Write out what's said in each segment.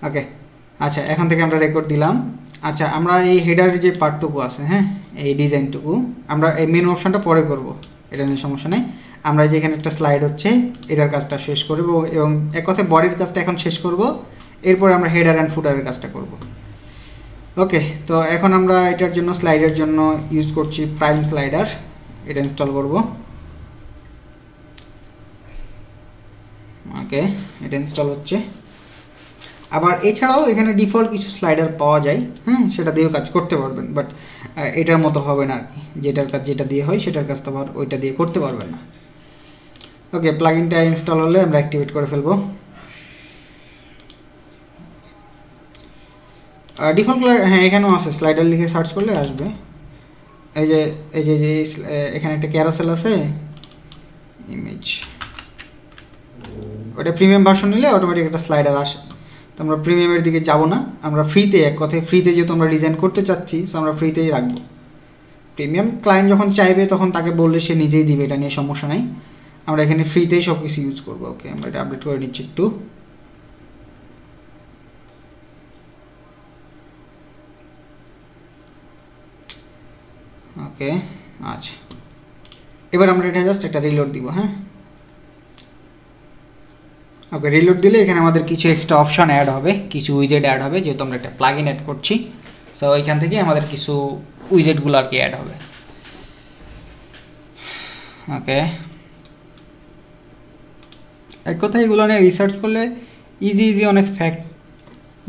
ওকে, আচ্ছা এখান থেকে আমরা রেকর্ড দিলাম। আচ্ছা আমরা এই হেডারের যে পার্টটুকু আছে, হ্যাঁ এই ডিজাইনটুকু আমরা এই মেনু অপশনটা পরে করব, এটা নিয়ে সমস্যা নেই। আমরা যে এখানে একটা স্লাইড হচ্ছে এটার কাজটা শেষ করব এবং এক কথায় বডির কাজটা এখন শেষ করব, এরপরে আমরা হেডার অ্যান্ড ফুটারের কাজটা করব। ওকে, তো এখন আমরা এটার জন্য স্লাইডের জন্য ইউজ করছি প্রাইম স্লাইডার, এটা ইনস্টল করব। ওকে, এটা ইনস্টল হচ্ছে। আবার এছাড়াও এখানে ডিফল্ট কিছু স্লাইডার পাওয়া যায়, হ্যাঁ সেটা দিয়েও কাজ করতে পারবেন, বাট এটার মতো হবে না আর কি, যেটার কাজ যেটা দিয়ে হয় সেটার কাজ তো আবার ওইটা দিয়ে করতে পারবেন না। ওকে, প্লাগইনটা ইনস্টল হলে আমরা অ্যাক্টিভেট করে ফেলবো। ডিফল্ট হ্যাঁ এখানেও আছে, স্লাইডার লিখে সার্চ করলে আসবে। এই যে এই যে যে এখানে একটা ক্যারোসেল আছে, ইমেজ, ওটা প্রিমিয়াম ভার্সন নিলে অটোমেটিক একটা স্লাইডার আসে। তো আমরা প্রিমিয়ামের দিকে যাব না, আমরা ফ্রিতে, এক কথায় ফ্রিতে যেহেতু আমরা ডিজাইন করতে চাচ্ছি সো আমরা ফ্রিতেই রাখবো। প্রিমিয়াম ক্লায়েন্ট যখন চাইবে তখন তাকে বললে সে নিজেই দিবে, এটা নিয়ে সমস্যা নাই। আমরা এখানে ফ্রিতেই সব কিছু ইউজ করবো। ওকে, আমরা এটা আপডেট করে নিচ্ছি একটু। ওকে, আচ্ছা এবার আমরা এটা জাস্ট একটা রিলোড দিব। হ্যাঁ ওকে, রিলোড দিলে এখানে আমাদের কিছু এক্সট্রা অপশন অ্যাড হবে, কিছু উইজেট অ্যাড হবে, যেহেতু আমরা একটা প্লাগইন অ্যাড করছি। সো ওইখান থেকে আমাদের কিছু উইজেটগুলো আর কি অ্যাড হবে। ওকে, এক কথায় এগুলো নিয়ে রিসার্চ করলে ইজি অনেক ফ্যাক্ট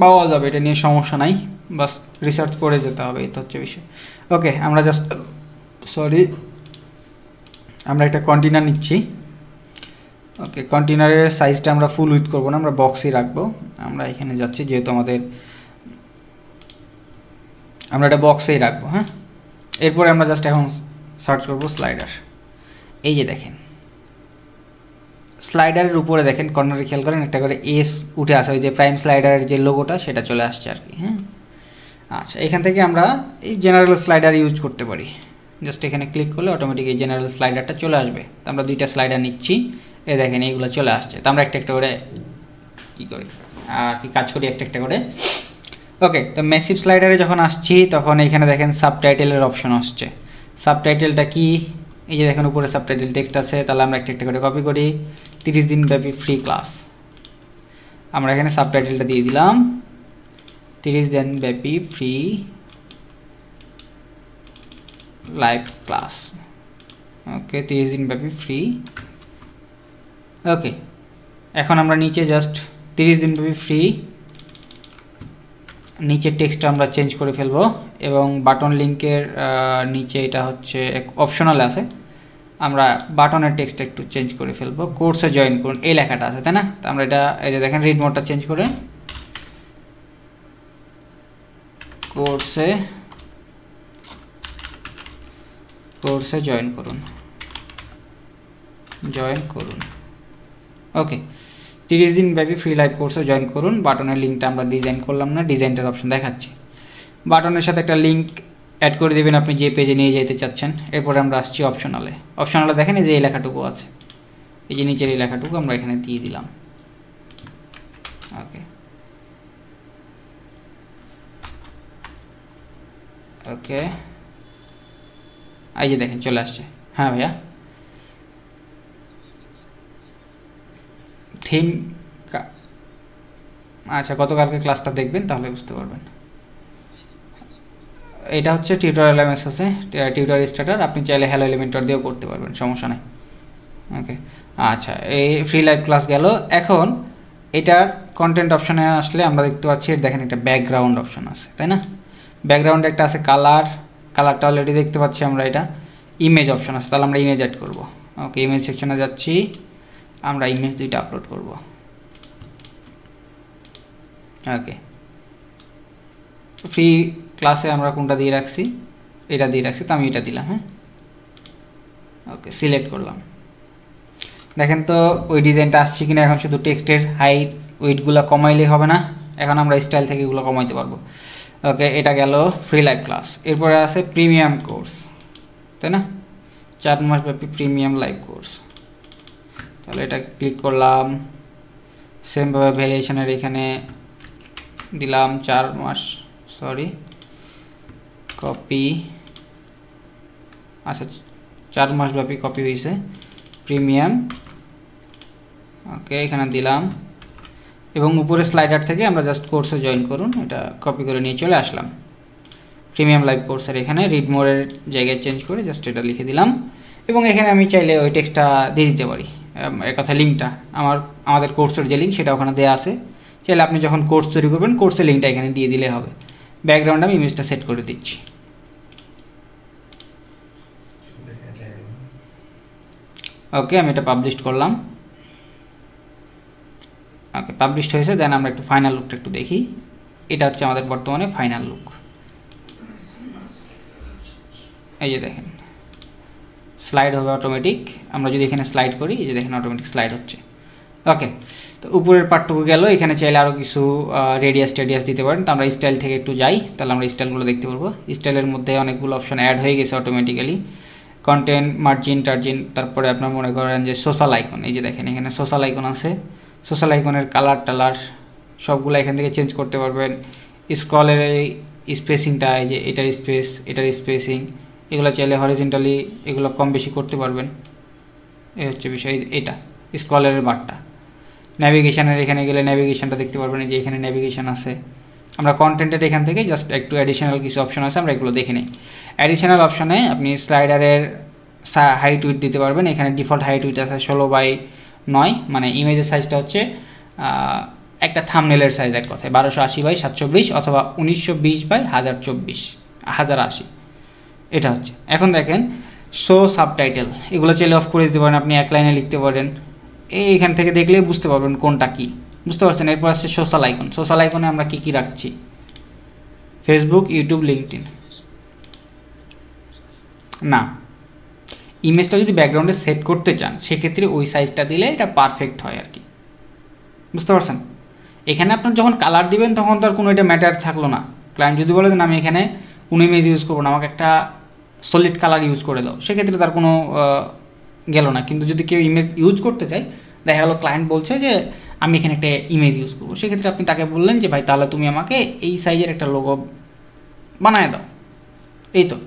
পাওয়া যাবে, এটা নিয়ে সমস্যা নাই, বাস রিসার্চ করে যেতে হবে, এই তো হচ্ছে বিষয়। ওকে, আমরা জাস্ট আমরা একটা কন্টেনার নিচ্ছি। ওকে, কন্টেনারের সাইজটা আমরা ফুল উইথ করবো না, আমরা বক্সই রাখবো। আমরা এখানে যাচ্ছি, যেহেতু আমরা এটা বক্সেই রাখবো। হ্যাঁ, এরপরে আমরা জাস্ট এখন সার্চ করবো স্লাইডার। এই যে দেখেন স্লাইডারের উপরে দেখেন কর্নারে খেয়াল করেন একটা করে এস উঠে আসে, ওই যে প্রাইম স্লাইডারের যে লোগোটা সেটা চলে আসছে আর কি। হ্যাঁ, আচ্ছা এখান থেকে আমরা এই জেনারেল স্লাইডার ইউজ করতে পারি, জাস্ট এখানে ক্লিক করলে অটোমেটিক এই জেনারেল স্লাইডারটা চলে আসবে। তো আমরা দুইটা স্লাইডার নিচ্ছি, এই দেখেন এইগুলো চলে আসছে। তো আমরা একটা একটা করে কী করি আর কি কাজ করি একটা একটা করে। ওকে, তো ম্যাসিভ স্লাইডারে যখন আসছি তখন এখানে দেখেন সাবটাইটেলের অপশন আসছে। সাবটাইটেলটা কি, এই যে দেখেন উপরে সাবটাইটেল টেক্সট আছে, তাহলে আমরা একটা একটা করে কপি করি। 30 দিন ব্যাপী ফ্রি ক্লাস, আমরা এখানে সাবটাইটেলটা দিয়ে দিলাম 30 দিন ব্যাপী ফ্রি লাইভ ক্লাস। ওকে, 30 দিন ব্যাপী ফ্রি। ওকে, এখন আমরা নিচে জাস্ট 30 দিন ব্যাপী ফ্রি, নিচের টেক্সটটা আমরা চেঞ্জ করে ফেলবো এবং বাটন লিঙ্কের নিচে এটা হচ্ছে অপশনাল আছে, আমরা বাটনের টেক্সটটা একটু চেঞ্জ করে ফেলবো। কোর্সে জয়েন করুন এই লেখাটা আছে, তাই না? তো আমরা এটা এই যে দেখেন রিড মোডটা চেঞ্জ করে কোর্সে জয়েন করুন। ওকে, 30 দিন ব্যাপী ফ্রি লাইভ কোর্সে জয়েন করুন। বাটনের লিঙ্কটা আমরা ডিজাইন করলাম না, ডিজাইনটার অপশন দেখাচ্ছি। বাটনের সাথে একটা লিঙ্ক অ্যাড করে দেবেন আপনি যে পেজে নিয়ে যেতে চাচ্ছেন। এরপরে আমরা আসছি অপশনালে দেখেন এই যে এই লেখাটুকু আছে, এই যে নিচের এই লেখাটুকু আমরা এখানে দিয়ে দিলাম। ওকে ওকে, এই যে দেখেন চলে আসছে। হ্যাঁ ভাইয়া, থিম, আচ্ছা গতকালকে ক্লাসটা দেখবেন তাহলে বুঝতে পারবেন। এটা হচ্ছে টিউটোরিয়াল এমএস আছে, টিউটোরিয়াল স্টার্টার, আপনি চাইলে হ্যালো এলিমেন্টর দিয়েও করতে পারবেন, সমস্যা নেই। ওকে, আচ্ছা এই ফ্রি লাইভ ক্লাস গেল। এখন এটার কন্টেন্ট অপশনে আসলে আমরা দেখতে পাচ্ছি দেখেন একটা ব্যাকগ্রাউন্ড অপশন আছে, তাই না? ব্যাকগ্রাউন্ডে একটা আছে কালারটা অলরেডি দেখতে পাচ্ছি আমরা। এটা ইমেজ অপশন আছে, তাহলে আমরা ইমেজ অ্যাড করব। ওকে, ইমেজ সেকশনে যাচ্ছি, আমরা ইমেজ দুইটা আপলোড করব। ওকে, ফ্রি ক্লাসে আমরা কোনটা দিয়ে রাখছি, এটা দিয়ে রাখছি, তো আমি এটা দিলাম। হ্যাঁ, ওকে সিলেক্ট করলাম। দেখেন তো ওই ডিজাইনটা আসছে কিনা। এখন শুধু টেক্সটের হাইট ওয়েটগুলো কমাইলেই হবে না, এখন আমরা স্টাইল থেকে এগুলো কমাইতে পারবো। ওকে, এটা গেল ফ্রি লাইভ ক্লাস। এরপরে আছে প্রিমিয়াম কোর্স, তাই না? 4 মাস ব্যাপী প্রিমিয়াম লাইভ কোর্স, তাহলে এটা ক্লিক করলাম। সেমভাবে ভ্যারিয়েশনের এখানে দিলাম 4 মাস, সরি কপি, আচ্ছা 4 মাস ব্যাপী কপি হয়েছে প্রিমিয়াম। ওকে, এখানে দিলাম এবং উপরে স্লাইডার থেকে আমরা জাস্ট কোর্সে জয়েন করুন, এটা কপি করে নিয়ে চলে আসলাম প্রিমিয়াম লাইভ কোর্সের এখানে রিড মোরের জায়গায় চেঞ্জ করে জাস্ট এটা লিখে দিলাম এবং এখানে আমি চাইলে ওই টেক্সটটা দিয়ে দিতে পারি, এক কথা লিঙ্কটা আমাদের কোর্সের যে লিঙ্ক সেটা ওখানে দেওয়া আছে, চাইলে আপনি যখন কোর্স তৈরি করবেন কোর্সের লিঙ্কটা এখানে দিয়ে দিলে হবে। ব্যাকগ্রাউন্ডে আমি ইমেজটা সেট করে দিচ্ছি। ওকে, আমি এটা পাবলিশ করলাম। ওকে, পাবলিশড হয়েছে। দেন আমরা একটু ফাইনাল লুকটা একটু দেখি। এটা হচ্ছে আমাদের বর্তমানে ফাইনাল লুক। এই যে দেখেন স্লাইড হবে অটোমেটিক, আমরা যদি এখানে স্লাইড করি এই যে দেখেন অটোমেটিক স্লাইড হচ্ছে। ওকে, তো উপরের পার্টটুকু গেল, এখানে চাইলে আরও কিছু রেডিয়াস টেডিয়াস দিতে পারেন। তো আমরা স্টাইল থেকে একটু যাই, তাহলে আমরা স্টাইলগুলো দেখতে পারবো। স্টাইলের মধ্যে অনেকগুলো অপশন অ্যাড হয়ে গেছে অটোমেটিক্যালি, কন্টেন্ট, মার্জিন টার্জিন, তারপরে আপনার মনে করেন যে সোশ্যাল আইকন, এই যে দেখেন এখানে সোশ্যাল আইকন আছে, সোশ্যাল আইকনের কালার টালার সবগুলো এখান থেকে চেঞ্জ করতে পারবেন। স্ক্রলের এই স্পেসিংটা, এই যে এটার স্পেস, এটার স্পেসিং, এগুলো চাইলে হরিজন্টালি এগুলো কম বেশি করতে পারবেন। এই হচ্ছে বিষয়, এটা স্ক্রলের বারটা। ন্যাভিগেশনের এখানে গেলে ন্যাভিগেশনটা দেখতে পারবেন, এই যে এখানে ন্যাভিগেশন আছে। আমরা কন্টেন্টের এখান থেকে জাস্ট একটু অ্যাডিশনাল কিছু অপশন আছে, আমরা এগুলো দেখে নিই। অ্যাডিশনাল অপশনে আপনি স্লাইডারের হাইট উইথ দিতে পারবেন। এখানে ডিফল্ট হাইট উইথ আছে 16:9, মানে ইমেজের সাইজটা হচ্ছে একটা থাম্বনেলের সাইজ, এক কথায় 1280x720 অথবা 1920x1080, এটা হচ্ছে। এখন দেখেন শো সাবটাইটেল, এগুলো চাইলে অফ করে দিতে পারেন, আপনি এক লাইনে লিখতে পারেন। এইখান থেকে দেখলেই বুঝতে পারবেন কোনটা কি, বুঝতে পারছেন। এরপর আসছে সোশ্যাল আইকন। সোশ্যাল আইকনে আমরা কি কি রাখছি, ফেসবুক, ইউটিউব, লিঙ্কডইন না। ইমেজটা যদি ব্যাকগ্রাউন্ডে সেট করতে চান সেক্ষেত্রে ওই সাইজটা দিলে এটা পারফেক্ট হয় আর কি, বুঝতে পারছেন। এখানে আপনার যখন কালার দিবেন তখন তো আর কোনো এটা ম্যাটার থাকলো না। ক্লায়েন্ট যদি বলে দেন আমি এখানে কোনো ইমেজ ইউজ করবো না, আমাকে একটা সলিড কালার ইউজ করে দাও, সেক্ষেত্রে তার কোনো গেল না। কিন্তু যদি কেউ ইমেজ ইউজ করতে চায়, দেখা গেলো ক্লায়েন্ট বলছে যে আমি এখানে একটা ইমেজ ইউজ করবো, সেক্ষেত্রে আপনি তাকে বললেন যে ভাই তাহলে তুমি আমাকে এই সাইজের একটা লোগো বানায় দাও। এই তো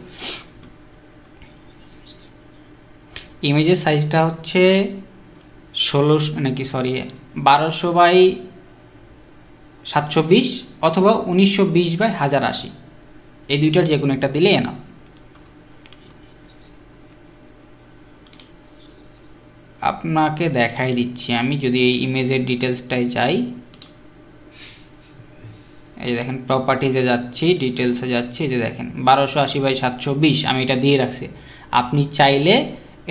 ইমেজের সাইজটা হচ্ছে 1200x720 অথবা 1920x1080, এই দুইটার যে কোনো একটা দিলে না। আপনাকে দেখাই দিচ্ছি আমি, যদি এই ইমেজের ডিটেলসটাই যাই, এই যে দেখেন প্রপার্টিজে যাচ্ছি, ডিটেলসে যাচ্ছি, এই যে দেখেন 1280x720 আমি এটা দিয়ে রাখছি। আপনি চাইলে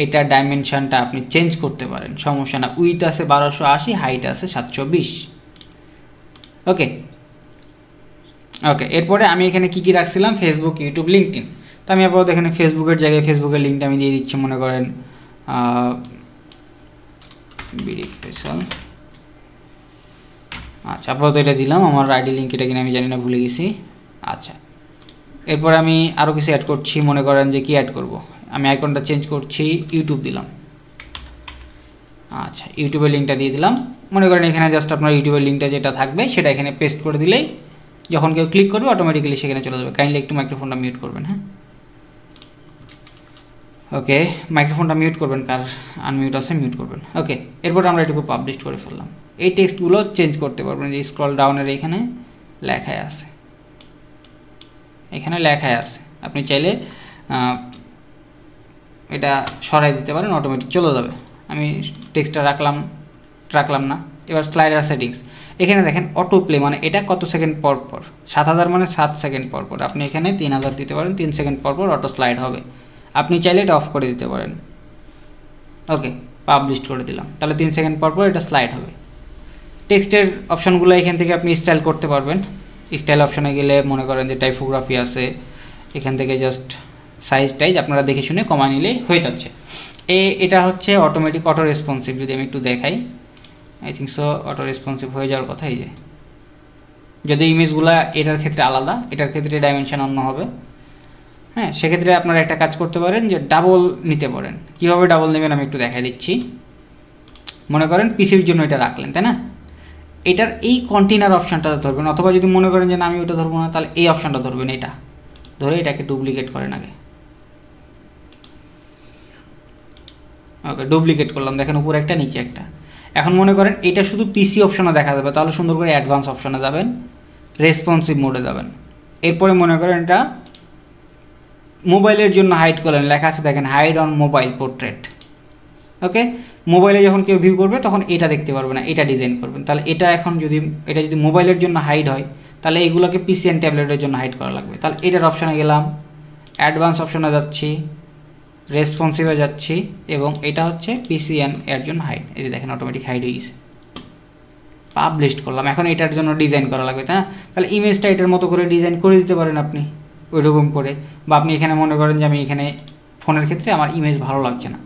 এটা ডাইমেনশনটা আপনি চেঞ্জ করতে পারেন, সমস্যা না। উইথ আছে 1280, হাইট আছে 720। ওকে ওকে, এরপরে আমি এখানে কি কি রাখছিলাম, ফেসবুক, ইউটিউব, লিঙ্কডইন। তো আমি আপাতত এখানে ফেসবুকের জায়গায় ফেসবুকের লিঙ্কটা আমি দিয়ে দিচ্ছি, মনে করেন বিডি ফেসাল। আচ্ছা, আপাতত এটা দিলাম। আমার আইডি লিঙ্ক এটা কিনা আমি জানি না, ভুলে গেছি। আচ্ছা, এরপরে আমি আরও কিছু অ্যাড করছি, মনে করেন যে কি অ্যাড করব, আমি আইকনটা চেঞ্জ করছি, ইউটিউব দিলাম। আচ্ছা, ইউটিউবের লিঙ্কটা দিয়ে দিলাম। মনে করেন এখানে জাস্ট আপনার ইউটিউবের লিঙ্কটা যেটা থাকবে সেটা এখানে পেস্ট করে দিলেই যখন কেউ ক্লিক করবে অটোমেটিক্যালি সেখানে চলে যাবে। কাইন্ডলি একটু মাইক্রোফোনটা মিউট করবেন, হ্যাঁ। ওকে, মাইক্রোফোনটা মিউট করবেন, কার আনমিউট আছে মিউট করবেন। ওকে, এরপর আমরা এটুকু পাবলিশ করে ফেললাম। এই টেক্সটগুলো চেঞ্জ করতে পারবেন, যে স্ক্রল ডাউনের এখানে লেখায় আছে, এখানে লেখায় আছে, আপনি চাইলে এটা সরাই দিতে পারেন, অটোমেটিক চলে যাবে। আমি টেক্সটটা রাখলাম না। এবার স্লাইডার সেটিংস, এখানে দেখেন অটো প্লে, মানে এটা কত সেকেন্ড পর পর, 7000 মানে 7 সেকেন্ড পর পর। আপনি এখানে 3000 দিতে পারেন, 3 সেকেন্ড পর পর অটো স্লাইড হবে। আপনি চাইলে এটা অফ করে দিতে পারেন। ওকে, পাবলিশ করে দিলাম, তাহলে 3 সেকেন্ড পর পর এটা স্লাইড হবে। টেক্সটের অপশনগুলো এখান থেকে আপনি স্টাইল করতে পারবেন। স্টাইল অপশনে গেলে মনে করেন যে টাইপোগ্রাফি আছে, এখান থেকে জাস্ট সাইজ টাইজ আপনারা দেখে শুনে কমা নিলে হয়ে যাচ্ছে। এটা হচ্ছে অটোমেটিক অটো রেসপন্সিভ। যদি আমি একটু দেখাই, I think so auto responsive হয়ে যাওয়ার কথা। এই যে যদি ইমেজগুলা এটার ক্ষেত্রে আলাদা, এটার ক্ষেত্রে ডাইমেনশন অন্য হবে, হ্যাঁ, সেক্ষেত্রে আপনারা একটা কাজ করতে পারেন যে ডাবল নিতে পারেন। কীভাবে ডাবল নেবেন আমি একটু দেখাই দিচ্ছি। মনে করেন পিসির জন্য এটা রাখলেন, তাই না। এটার এই কন্টেনার অপশানটা ধরবেন, অথবা যদি মনে করেন যে না আমি ওটা ধরবো না, তাহলে এই অপশানটা ধরবেন, এটা ধরে এটাকে ডুপ্লিকেট করেন আগে। ওকে, ডুপ্লিকেট করলাম, দেখেন উপরে একটা নিচে একটা। এখন মনে করেন এটা শুধু পিসি অপশনে দেখা যাবে, তাহলে সুন্দর করে অ্যাডভান্স অপশনে যাবেন, রেসপন্সিভ মোডে যাবেন। এরপরে মনে করেন এটা মোবাইলের জন্য হাইড করলেন, লেখা আছে দেখেন হাইড অন মোবাইল পোর্ট্রেট। ওকে, মোবাইলে যখন কেউ ভিউ করবে তখন এটা দেখতে পারবে না, এটা ডিজাইন করবেন। তাহলে এটা এখন যদি এটা যদি মোবাইলের জন্য হাইড হয়, তাহলে এইগুলোকে পিসি অ্যান্ড ট্যাবলেটের জন্য হাইড করা লাগবে। তাহলে এটার অপশানে গেলাম, অ্যাডভান্স অপশনে যাচ্ছি, রেসপন্সিভে যাচ্ছি, এবং এটা হচ্ছে পিসি অ্যান্ড এর জন্য হাইড। এই যে দেখেন অটোমেটিক হাইড হয়ে গেছে। পাবলিশ করলাম, এখন এটার জন্য ডিজাইন করা লাগবে, তাই না? তাহলে ইমেজটা এটার মতো করে ডিজাইন করে দিতে পারেন আপনি ওইরকম করে। বা আপনি এখানে মনে করেন যে আমি এখানে ফোনের ক্ষেত্রে আমার ইমেজ ভালো লাগছে না,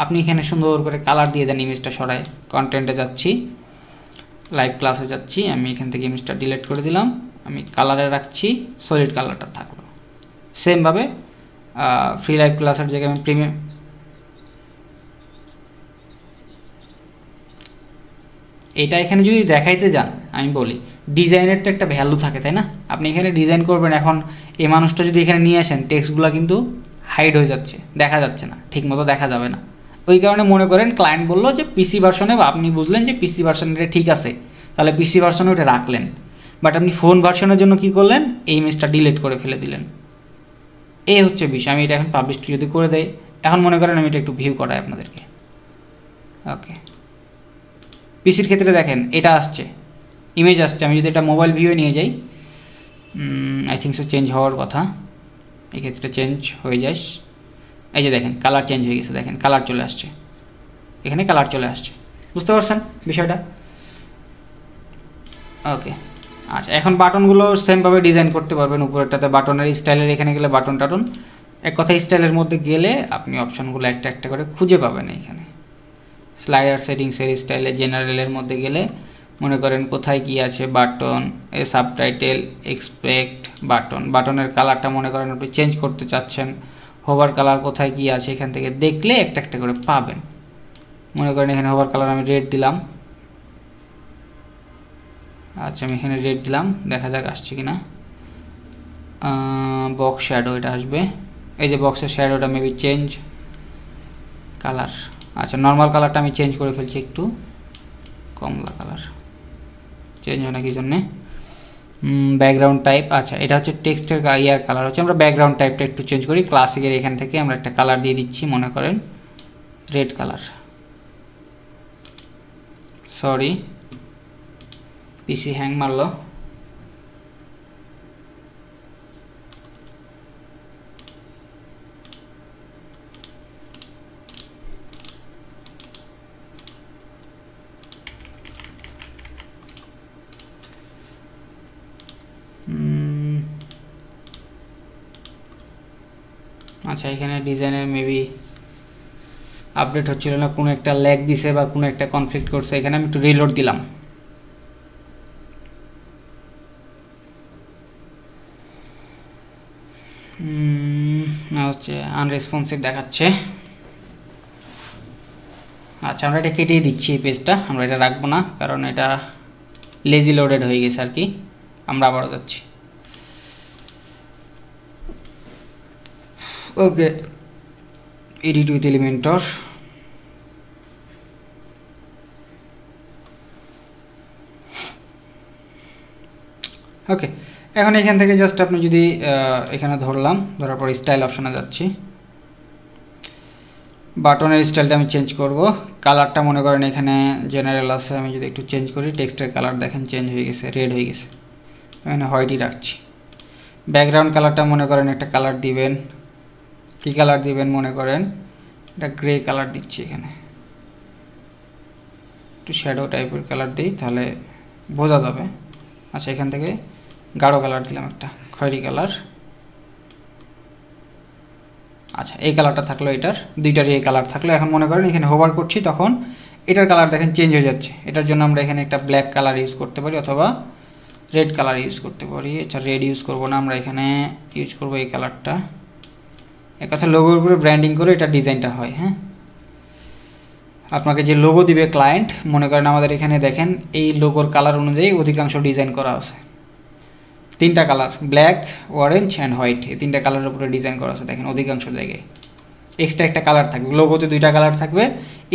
আপনি এখানে সুন্দর করে কালার দিয়ে দেন, ইমেজটা সরায়। কন্টেন্টে যাচ্ছি, লাইভ ক্লাসে যাচ্ছি, আমি এখান থেকে ইমেজটা ডিলিট করে দিলাম, আমি কালারে রাখছি, সলিড কালারটা থাকলো। সেমভাবে ফ্রি লাইভ ক্লাসের জায়গায় আমি প্রিমিয়াম, এটা এখানে যদি দেখাইতে যান, আমি বলি ডিজাইনের তো একটা ভ্যালু থাকে, তাই না? আপনি এখানে ডিজাইন করবেন, এখন এই মানুষটা যদি এখানে নিয়ে আসেন, টেক্সটগুলো কিন্তু হাইড হয়ে যাচ্ছে, দেখা যাচ্ছে না, ঠিক মতো দেখা যাবে না। ওই কারণে মনে করেন ক্লায়েন্ট বললো যে পিসি ভার্সনে, বা আপনি বুঝলেন যে পিসি ভার্সনে এটা ঠিক আছে, তাহলে পিসি ভার্সনে ওটা রাখলেন। বাট আপনি ফোন ভার্সনের জন্য কি করলেন, এই ইমেজটা ডিলিট করে ফেলে দিলেন। এই হচ্ছে বিষয়। আমি এটা এখন পাবলিশ যদি করে দেই, এখন মনে করেন আমি এটা একটু ভিউ করাই আপনাদেরকে। ওকে, পিসির ক্ষেত্রে দেখেন এটা আসছে, ইমেজ আসছে। আমি যদি এটা মোবাইল ভিউয়ে নিয়ে যাই, আই থিঙ্ক সো চেঞ্জ হওয়ার কথা, এক্ষেত্রে চেঞ্জ হয়ে যায়। এই যে দেখেন কালার চেঞ্জ হয়ে গেছে, দেখেন কালার চলে আসছে, এখানে কালার চলে আসছে। বুঝতে পারছেন বিষয়টা? ওকে, আচ্ছা, এখন বাটনগুলো সেমভাবে ডিজাইন করতে পারবেন। উপরেরটাতে বাটনের স্টাইলের, এখানে গেলে বাটন টাটন, এক কথা স্টাইলের মধ্যে গেলে আপনি অপশানগুলো একটা একটা করে খুঁজে পাবেন। এখানে স্লাইডার সেটিংসের স্টাইলে জেনারেলের মধ্যে গেলে মনে করেন কোথায় কি আছে, বাটন, সাবটাইটেল, এক্সপেক্ট বাটন, বাটনের কালারটা মনে করেন আপনি চেঞ্জ করতে চাচ্ছেন, হোভার কালার কোথায় কি আছে, এখান থেকে দেখলে একটা একটা করে পাবেন। মনে করেন এখানে হোভার কালার আমি রেড দিলাম, আচ্ছা আমি এখানে রেড দিলাম, দেখা যাক আসছে কিনা। বক্স শ্যাডো এটা আসবে, এই যে বক্সের শ্যাডোটা মেবি চেঞ্জ কালার, আচ্ছা নর্মাল কালারটা আমি চেঞ্জ করে ফেলছি, একটু কমলা কালার চেঞ্জ হয় না কি জন্যে। ব্যাকগ্রাউন্ড টাইপ, আচ্ছা এটা হচ্ছে টেক্সটের ইয়ার কালার হচ্ছে, আমরা ব্যাকগ্রাউন্ড টাইপটা একটু চেঞ্জ করি। ক্লাসিকের এখান থেকে আমরা একটা কালার দিয়ে দিচ্ছি, মনে করেন রেড কালার। সরি পিসি হ্যাং মারলো। আচ্ছা এখানে ডিজাইনের মেবি আপডেট হচ্ছিল না, কোনো একটা ল্যাগ দিছে বা কোনো একটা কনফ্লিক্ট করছে, এখানে আমি একটু রিলোড দিলাম। হচ্ছে আনরেসপন্সিভ দেখাচ্ছে। আচ্ছা আমরা এটা কেটেই দিচ্ছি, এই পেজটা আমরা এটা রাখবো না, কারণ এটা লেজি লোডেড হয়ে গেছে আর কি। আমরা আবারও যাচ্ছি। ওকে, এডিট উইথ এলিমেন্টর, ওকে। এখন এখান থেকে জাস্ট আপনি যদি এখানে ধরলাম, ধরার পর স্টাইল অপশনে যাচ্ছি, বাটনের স্টাইলটা আমি চেঞ্জ করব। কালারটা মনে করেন এখানে জেনারেল আছে, আমি যদি একটু চেঞ্জ করি, টেক্সটের কালার দেখেন চেঞ্জ হয়ে গেছে, রেড হয়ে গেছে, এখানে হোয়াইটই রাখছি। ব্যাকগ্রাউন্ড কালারটা মনে করেন একটা কালার দিবেন, কী কালার দিবেন মনে করেন এটা গ্রে কালার দিচ্ছি, এখানে একটু শ্যাডো টাইপের কালার দিই, তাহলে বোঝা যাবে। আচ্ছা এখান থেকে গাঢ় কালার দিলাম, একটা খয়েরি কালার। আচ্ছা এই কালারটা থাকলো, এটার দুইটারই এই কালার থাকলো। এখন মনে করেন এখানে হোভার করছি, তখন এটার কালার দেখেন চেঞ্জ হয়ে যাচ্ছে। এটার জন্য আমরা এখানে একটা ব্ল্যাক কালার ইউজ করতে পারি, অথবা রেড কালার ইউজ করতে পারি। আচ্ছা রেড ইউজ করবো না, আমরা এখানে ইউজ করবো এই কালারটা। এক কথা লোগোর উপরে ব্র্যান্ডিং করে এটা ডিজাইনটা হয়। হ্যাঁ আপনাকে যে লোগো দিবে ক্লায়েন্ট, মনে করেন আমাদের এখানে দেখেন এই লোগোর কালার অনুযায়ী অধিকাংশ ডিজাইন করা আছে, 3টা colour black, orange and white, এই 3টা কালারের উপরে ডিজাইন করা আছে। দেখেন অধিকাংশ জায়গায় এক্সট্রা একটা কালার থাকবে, লোগোতে 2টা কালার থাকবে,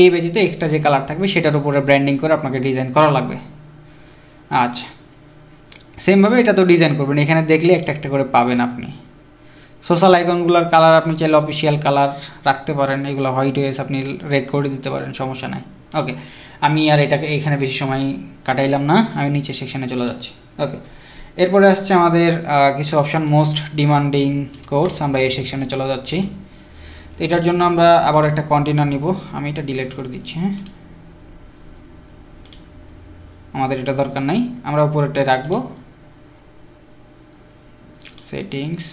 এই ব্যতীত এক্সট্রা যে কালার থাকবে সেটার উপরে ব্র্যান্ডিং করে আপনাকে ডিজাইন করা লাগবে। আচ্ছা, সেমভাবে এটা তো ডিজাইন করবেন, এখানে দেখলে একটা একটা করে পাবেন আপনি। সোশ্যাল আইকনগুলোর কালার আপনি চাইলে অফিসিয়াল কালার রাখতে পারেন, এগুলো হোয়াইট ওয়েস আপনি রেড করে দিতে পারেন, সমস্যা নাই। ওকে, আমি আর এটাকে এখানে বেশি সময় কাটাইলাম না, আমি নিচে সেকশনে চলে যাচ্ছি। ওকে, এরপরে আসছে আমাদের কিছু অপশান, মোস্ট ডিমান্ডিং কোডস, আমরা এই সেকশনে চলে যাচ্ছি। তো এটার জন্য আমরা আবার একটা কন্টেনার নিব, আমি এটা ডিলিট করে দিচ্ছি। হ্যাঁ, আমাদের এটা দরকার নাই, আমরা উপরেরটাই রাখবো। সেটিংস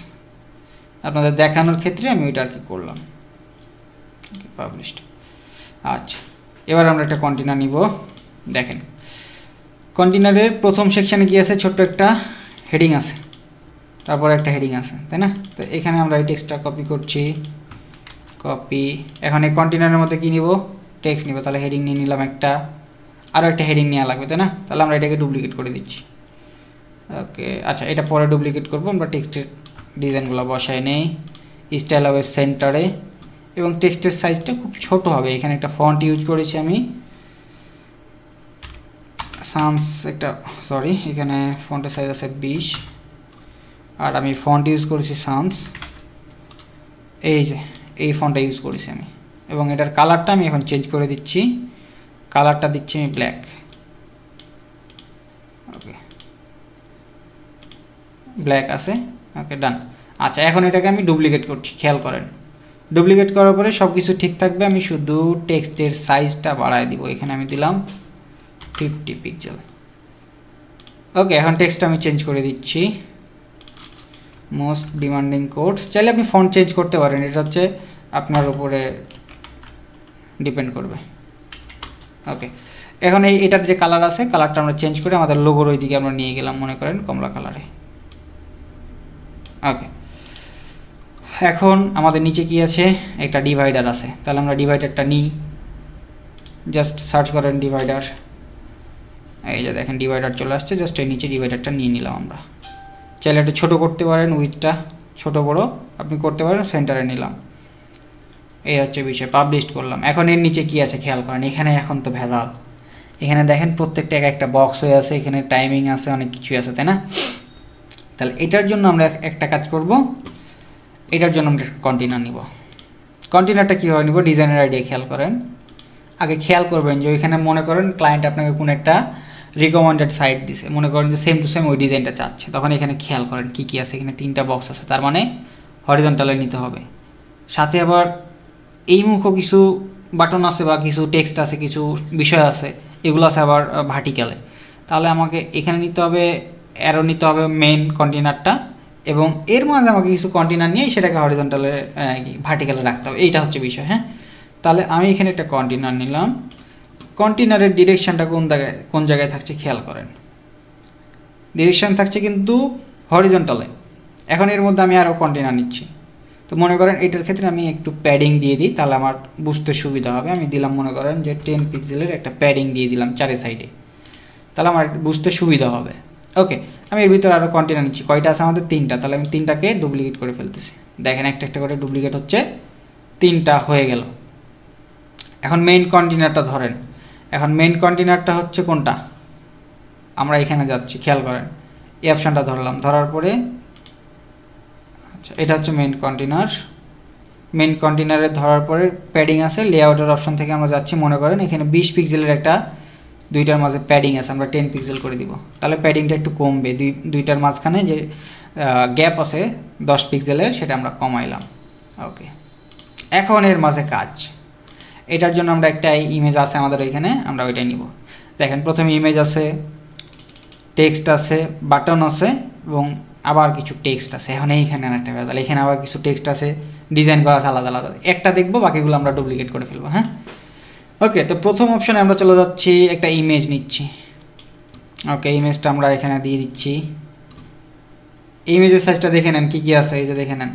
আপনাদের দেখানোর ক্ষেত্রে আমি ওইটা আর কি করলাম, পাবলিশড। আচ্ছা, এবার আমরা একটা কন্টেনার নিব। দেখেন কন্টেনারের প্রথম সেকশানে কি আছে, ছোট্ট একটা হেডিং আছে, তারপর একটা হেডিং আছে, তাই না? তো এখানে আমরা এই টেক্সটটা কপি করছি, কপি। এখন এই কন্টেনারের মধ্যে কি নিব, টেক্সট নিব, তাহলে হেডিং নিয়ে নিলাম একটা, আরও একটা হেডিং নেওয়া লাগবে, তাই না? তাহলে আমরা এটাকে ডুপ্লিকেট করে দিচ্ছি। ওকে, আচ্ছা, এটা পরে ডুপ্লিকেট করবো, আমরা টেক্সটের ডিজাইনগুলো বসাই নেই, স্টাইল হবে সেন্টারে, এবং টেক্সটের সাইজটা খুব ছোট হবে। এখানে একটা ফন্ট ইউজ করেছি আমি, সান্স একটা, সরি, এখানে ফন্টের সাইজ আছে 20, আর আমি ফন্ট ইউজ করেছি সান্স, এই যে এই ফন্টটা ইউজ করেছি আমি, এবং এটার কালারটা আমি এখন চেঞ্জ করে দিচ্ছি, কালারটা দিচ্ছি আমি ব্ল্যাক। ওকে, ব্ল্যাক আছে, ওকে, ডান। আচ্ছা, এখন এটাকে আমি ডুপ্লিকেট করছি, খেয়াল করেন। ডুপ্লিকেট করার পরে সব কিছু ঠিক থাকবে, আমি শুধু টেক্সটের সাইজটা বাড়ায় দিব, এখানে আমি দিলাম 50 পিক্সেল। ওকে, এখন টেক্সটটা আমি চেঞ্জ করে দিচ্ছি, মোস্ট ডিমান্ডিং কোডস। চাইলে আপনি ফন্ট চেঞ্জ করতে পারেন, এটা হচ্ছে আপনার উপরে ডিপেন্ড করবে। ওকে, এখন এটার যে কালার আছে, কালারটা আমরা চেঞ্জ করে আমাদের লোগোর ওই দিকে আমরা নিয়ে গেলাম, মনে করেন কমলা কালারে। ওকে, এখন আমাদের নিচে কি আছে, একটা ডিভাইডার আছে, তাহলে আমরা ডিভাইডারটা নিই, জাস্ট সার্চ করেন ডিভাইডার, এই যে দেখেন ডিভাইডার চলে আসছে, জাস্ট এই নিচে ডিভাইডারটা নিয়ে নিলাম আমরা। চাইলে একটু ছোটো করতে পারেন, উইথটা ছোটো বড়ো আপনি করতে পারেন, সেন্টারে নিলাম, এই হচ্ছে বিষয়। পাবলিশ করলাম। এখন এর নিচে কি আছে খেয়াল করেন, এখানে এখন তো ভেজাল, এখানে দেখেন প্রত্যেকটা একটা বক্স হয়ে আছে, এখানে টাইমিং আছে, অনেক কিছুই আছে, তাই না? তাহলে এটার জন্য আমরা একটা কাজ করব, এটার জন্য আমরা কন্টেনার নিব। কন্টেনারটা কীভাবে নিব, ডিজাইনের আইডিয়া খেয়াল করেন। আগে খেয়াল করবেন যে ওইখানে মনে করেন ক্লায়েন্ট আপনাকে কোনো একটা রিকমেন্ডেড সাইট দিছে, মনে করেন যে সেম টু সেম ওই ডিজাইনটা চাচ্ছে, তখন এখানে খেয়াল করেন কি কি আছে, এখানে 3টা বক্স আছে, তার মানে হরিজন্টালে নিতে হবে। সাথে আবার এই মুখও কিছু বাটন আছে বা কিছু টেক্সট আছে, কিছু বিষয় আছে, এগুলো আছে আবার ভার্টিক্যালে। তাহলে আমাকে এখানে নিতে হবে, অ্যারো নিতে হবে মেইন কন্টেনারটা, এবং এর মাঝে আমাকে কিছু কন্টেনার নিয়ে সেটাকে হরিজন্টালে ভার্টিক্যালে রাখতে হবে, এইটা হচ্ছে বিষয়। হ্যাঁ, তাহলে আমি এখানে একটা কন্টেনার নিলাম, কন্টেনারের ডিরেকশানটা কোন জায়গায় থাকছে খেয়াল করেন, ডিরেকশান থাকছে কিন্তু হরিজন্টালে। এখন এর মধ্যে আমি আরও কন্টেনার নিচ্ছি, তো মনে করেন এটার ক্ষেত্রে আমি একটু প্যাডিং দিয়ে দিই, তাহলে আমার বুঝতে সুবিধা হবে। আমি দিলাম মনে করেন যে 10 পিক্সেলের একটা প্যাডিং দিয়ে দিলাম চারি সাইডে, তাহলে আমার বুঝতে সুবিধা হবে। ওকে, আমি এর ভিতরে আরও কন্টেনার নিচ্ছি, কয়টা আছে আমাদের 3টা, তাহলে আমি 3টাকে ডুপ্লিকেট করে ফেলতেছি। দেখেন একটা একটা করে ডুপ্লিকেট হচ্ছে, 3টা হয়ে গেল। এখন মেইন কন্টেনারটা ধরেন, এখন মেইন কন্টেনারটা হচ্ছে কোনটা, আমরা এখানে যাচ্ছি, খেয়াল করেন এই অপশানটা ধরলাম, ধরার পরে আচ্ছা এটা হচ্ছে মেইন কন্টেনার। মেইন কন্টেনারে ধরার পরে প্যাডিং আছে, লেআউটের অপশন থেকে আমরা যাচ্ছি, মনে করেন এখানে 20 পিক্সেলের একটা, দুইটার মাঝে প্যাডিং আছে, আমরা 10 পিক্সেল করে দিব, তাহলে প্যাডিংটা একটু কমবে, দুইটার মাঝখানে যে গ্যাপ আছে 10 পিক্সেলের সেটা আমরা কমাইলাম। ওকে, এখন এর মাঝে কাজ, এটার জন্য আমরা একটা ইমেজ আছে আমাদের এখানে, আমরা ওইটাই নিব। দেখেন প্রথমে ইমেজ আছে, টেক্সট আছে, বাটন আছে, এবং আবার কিছু টেক্সট আছে। এখন এইখানে একটা ভেজাল, এখানে আবার কিছু টেক্সট আছে, ডিজাইন করা আছে আলাদা আলাদা, একটা দেখবো, বাকিগুলো আমরা ডুপ্লিকেট করে ফেলবো। হ্যাঁ, ওকে, তো প্রথম অপশানে আমরা চলে যাচ্ছি, একটা ইমেজ নিচ্ছি। ওকে, ইমেজটা আমরা এখানে দিয়ে দিচ্ছি। ইমেজের সাইজটা দেখে নেন কি কি আছে, এই যে দেখে নেন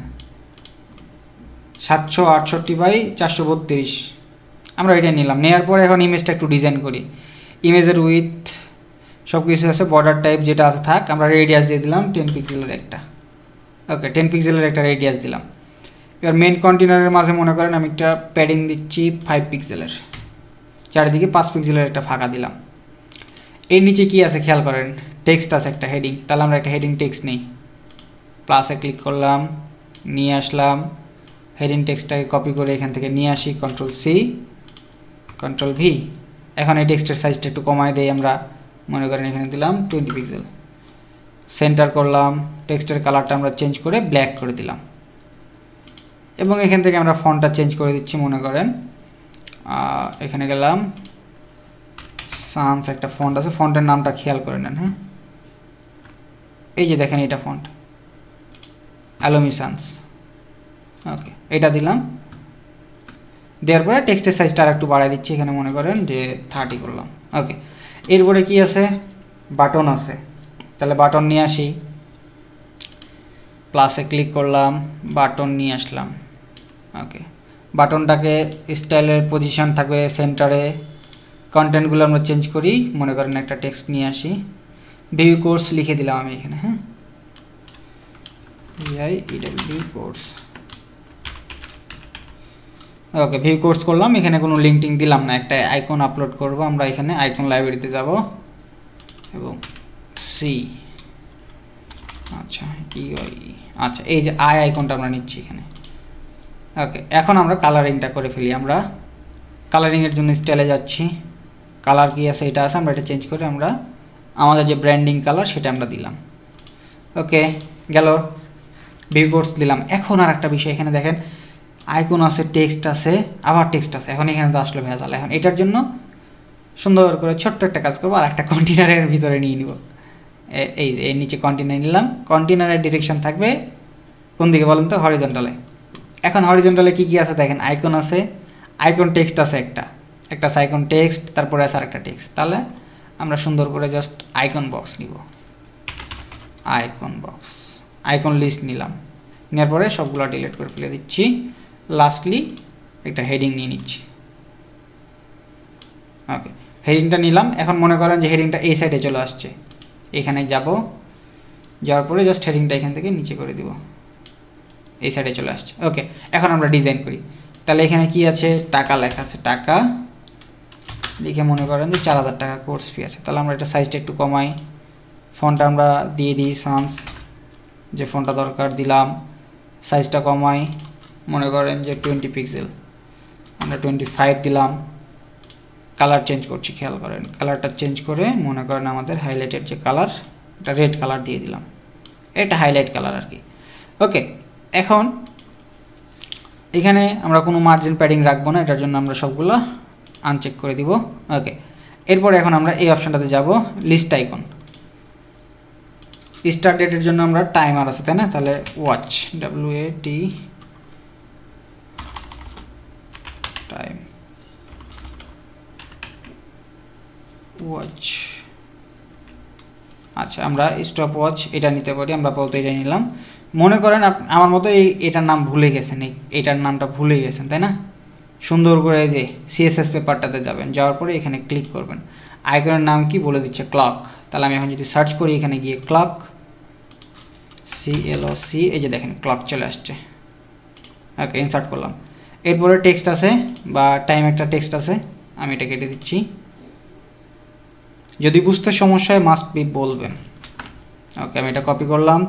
768 বাই 432, আমরা এটা নিলাম, নেওয়ার পরে এখন ইমেজটা একটু ডিজাইন করি। ইমেজের উইথ সব কিছু আছে, বর্ডার টাইপ যেটা আছে থাক, আমরা রেডিয়াস দিয়ে দিলাম 10 পিক্সেলের একটা। ওকে, 10 পিক্সেলের একটা রেডিয়াস দিলাম। এবার মেন কন্টেনারের মাঝে মনে করেন আমি একটা প্যাডিং দিচ্ছি 5 পিক্সেলের, চারিদিকে 5 পিক্সেলের একটা ফাঁকা দিলাম। এর নিচে কি আছে খেয়াল করেন, টেক্সট আছে একটা হেডিং, তাহলে আমরা একটা হেডিং টেক্সট নিই, প্লাসে ক্লিক করলাম, নিয়ে আসলাম, হেডিং টেক্সটটাকে কপি করে এখান থেকে নিয়ে আসি, Ctrl+C Ctrl+V। এখন এই টেক্সটের সাইজটা একটু কমায় দেই আমরা, মনে করেন এখানে দিলাম 20 পিক্সেল, সেন্টার করলাম, টেক্সটের কালারটা আমরা চেঞ্জ করে ব্ল্যাক করে দিলাম, এবং এখান থেকে আমরা ফন্টটা চেঞ্জ করে দিচ্ছি, মনে করেন এখানে গেলাম, সানস একটা ফন্ট আছে, ফন্টের নামটা খেয়াল করে নেন। হ্যাঁ, এই যে দেখেন এটা ফন্ট অ্যালোমি সানস। ওকে, এটা দিলাম, দেওয়ার পরে টেক্সটের সাইজটা আর একটু বাড়াই দিচ্ছি, এখানে মনে করেন যে 30 করলাম। ওকে, এরপরে কি আছে, বাটন আছে, তাহলে বাটন নিয়ে আসি, প্লাসে ক্লিক করলাম, বাটন নিয়ে আসলাম। ওকে, বাটনটাকে স্টাইলের পজিশন থাকবে সেন্টারে, কন্টেন্টগুলো আমরা চেঞ্জ করি, মনে করেন একটা টেক্সট নিয়ে আসি, ভিউ কোর্স লিখে দিলাম আমি এখানে। হ্যাঁ, VIEW কোর্স। ওকে, ভিউ কোর্স করলাম, এখানে কোনো লিঙ্ক টিঙ্ক দিলাম না, একটা আইকন আপলোড করব আমরা, এখানে আইকন লাইব্রেরিতে যাব এবং সি, আচ্ছা ইউআই, আচ্ছা এই যে আইকনটা আমরা নিচ্ছি এখানে। ওকে, এখন আমরা কালারিংটা করে ফেলি। আমরা কালারিংয়ের জন্য স্টাইলে যাচ্ছি, কালার কি আছে এটা আছে, আমরা এটা চেঞ্জ করে আমরা আমাদের যে ব্র্যান্ডিং কালার সেটা আমরা দিলাম। ওকে, গেল, ভিউ কোর্স দিলাম। এখন আর একটা বিষয়, এখানে দেখেন আইকন আছে, টেক্সট আছে, আবার টেক্সট আছে, এখন এখানে তো আসলে ভেজাল। এখন এটার জন্য সুন্দর করে ছোট্ট একটা কাজ করবো, আর একটা কন্টেনারের ভিতরে নিয়ে নিব, এই যে এর নিচে কন্টেনার নিলাম, কন্টেনারের ডিরেকশন থাকবে কোন দিকে বলেন তো, হরিজন্টালে। এখন হরিজন্টালে কি কি আছে দেখেন, আইকন আছে, আইকন টেক্সট আছে একটা আইকন টেক্সট, তারপরে আছে আরেকটা টেক্সট। তাহলে আমরা সুন্দর করে জাস্ট আইকন বক্স নিব, আইকন বক্স, আইকন লিস্ট নিলাম, নেওয়ার পরে সবগুলো ডিলিট করে ফেলে দিচ্ছি। লাস্টলি একটা হেডিং নিয়ে নিচ্ছি। ওকে, হেডিংটা নিলাম। এখন মনে করেন যে হেডিংটা এই সাইডে চলে আসছে, এখানে যাব, যাওয়ার পরে জাস্ট হেডিংটা এখান থেকে নিচে করে দিব, এই সাইডে চলে আসছে। ওকে, এখন আমরা ডিজাইন করি। তাহলে এখানে কি আছে, টাকা লেখা আছে, টাকা লিখে মনে করেন যে 4000 টাকা কোর্স ফি আছে। তাহলে আমরা এটা সাইজটা একটু কমাই, ফন্টটা আমরা দিয়ে দিই সানস, যে ফন্টটা দরকার দিলাম, সাইজটা কমাই, মনে করেন যে 20 পিক্সেল, আমরা 25 দিলাম। কালার চেঞ্জ করছি, খেয়াল করেন কালারটা চেঞ্জ করে মনে করেন আমাদের হাইলাইটের যে কালার, এটা রেড কালার দিয়ে দিলাম, এটা হাইলাইট কালার আর কি। ওকে, এখন এখানে আমরা কোনো মার্জিন প্যাডিং রাখবো না, এটার জন্য আমরা সবগুলো আনচেক করে দিব। ওকে, এরপরে এখন আমরা এই অপশনটাতে যাব, লিস্ট আইকন, স্টার্ট ডেটের জন্য আমরা টাইমার আছে তাই না, তাহলে ওয়াচ, WAT টাইম, ওয়াচ। আচ্ছা, আমরা স্টপ ওয়াচ এটা নিতে পারি, আমরা আপাতত এটা নিলাম। মনে করেন আমার মতো এটার নাম ভুলে গেছেন, এটার নামটা ভুলে গেছেন তাই না, সুন্দর করে যে CSS পেপারটাতে যাবেন, যাওয়ার পরে এখানে ক্লিক করবেন, আইকনের নাম কি বলে দিচ্ছে, ক্লক। তাহলে আমি এখন যদি সার্চ করি, এখানে গিয়ে ক্লক, CLOC, এই যে দেখেন ক্লক চলে আসছে। ওকে, ইনসার্ট করলাম। এরপরে টেক্সট আছে বা টাইম একটা টেক্সট আছে, আমি এটা কেটে দিচ্ছি। যদি বুঝতে সমস্যা হয় মাস্ট বি বলবেন। ওকে, আমি এটা কপি করলাম,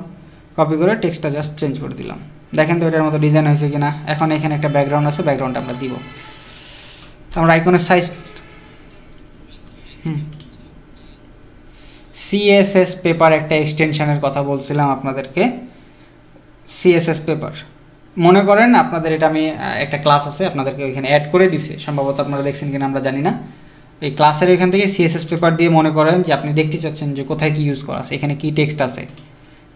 কপি করে টেক্সটটা জাস্ট চেঞ্জ করে দিলাম। দেখেন তো এটার মতো ডিজাইন হয়েছে কিনা। এখন এখানে একটা ব্যাকগ্রাউন্ড আছে, ব্যাকগ্রাউন্ড আমরা দিব। আমরা আইকনের সাইজ CSS পেপার একটা এক্সটেনশনের কথা বলছিলাম আপনাদেরকে, CSS পেপার। মনে করেন আপনাদের এটা আমি একটা ক্লাস আছে, আপনাদেরকে ওইখানে অ্যাড করে দিছে, সম্ভবত আপনারা দেখছেন কিনা আমরা জানি না। এই ক্লাসের এখান থেকে CSS পেপার দিয়ে মনে করেন যে আপনি দেখতে চাচ্ছেন যে কোথায় কি ইউজ করা আছে, এখানে কি টেক্সট আছে,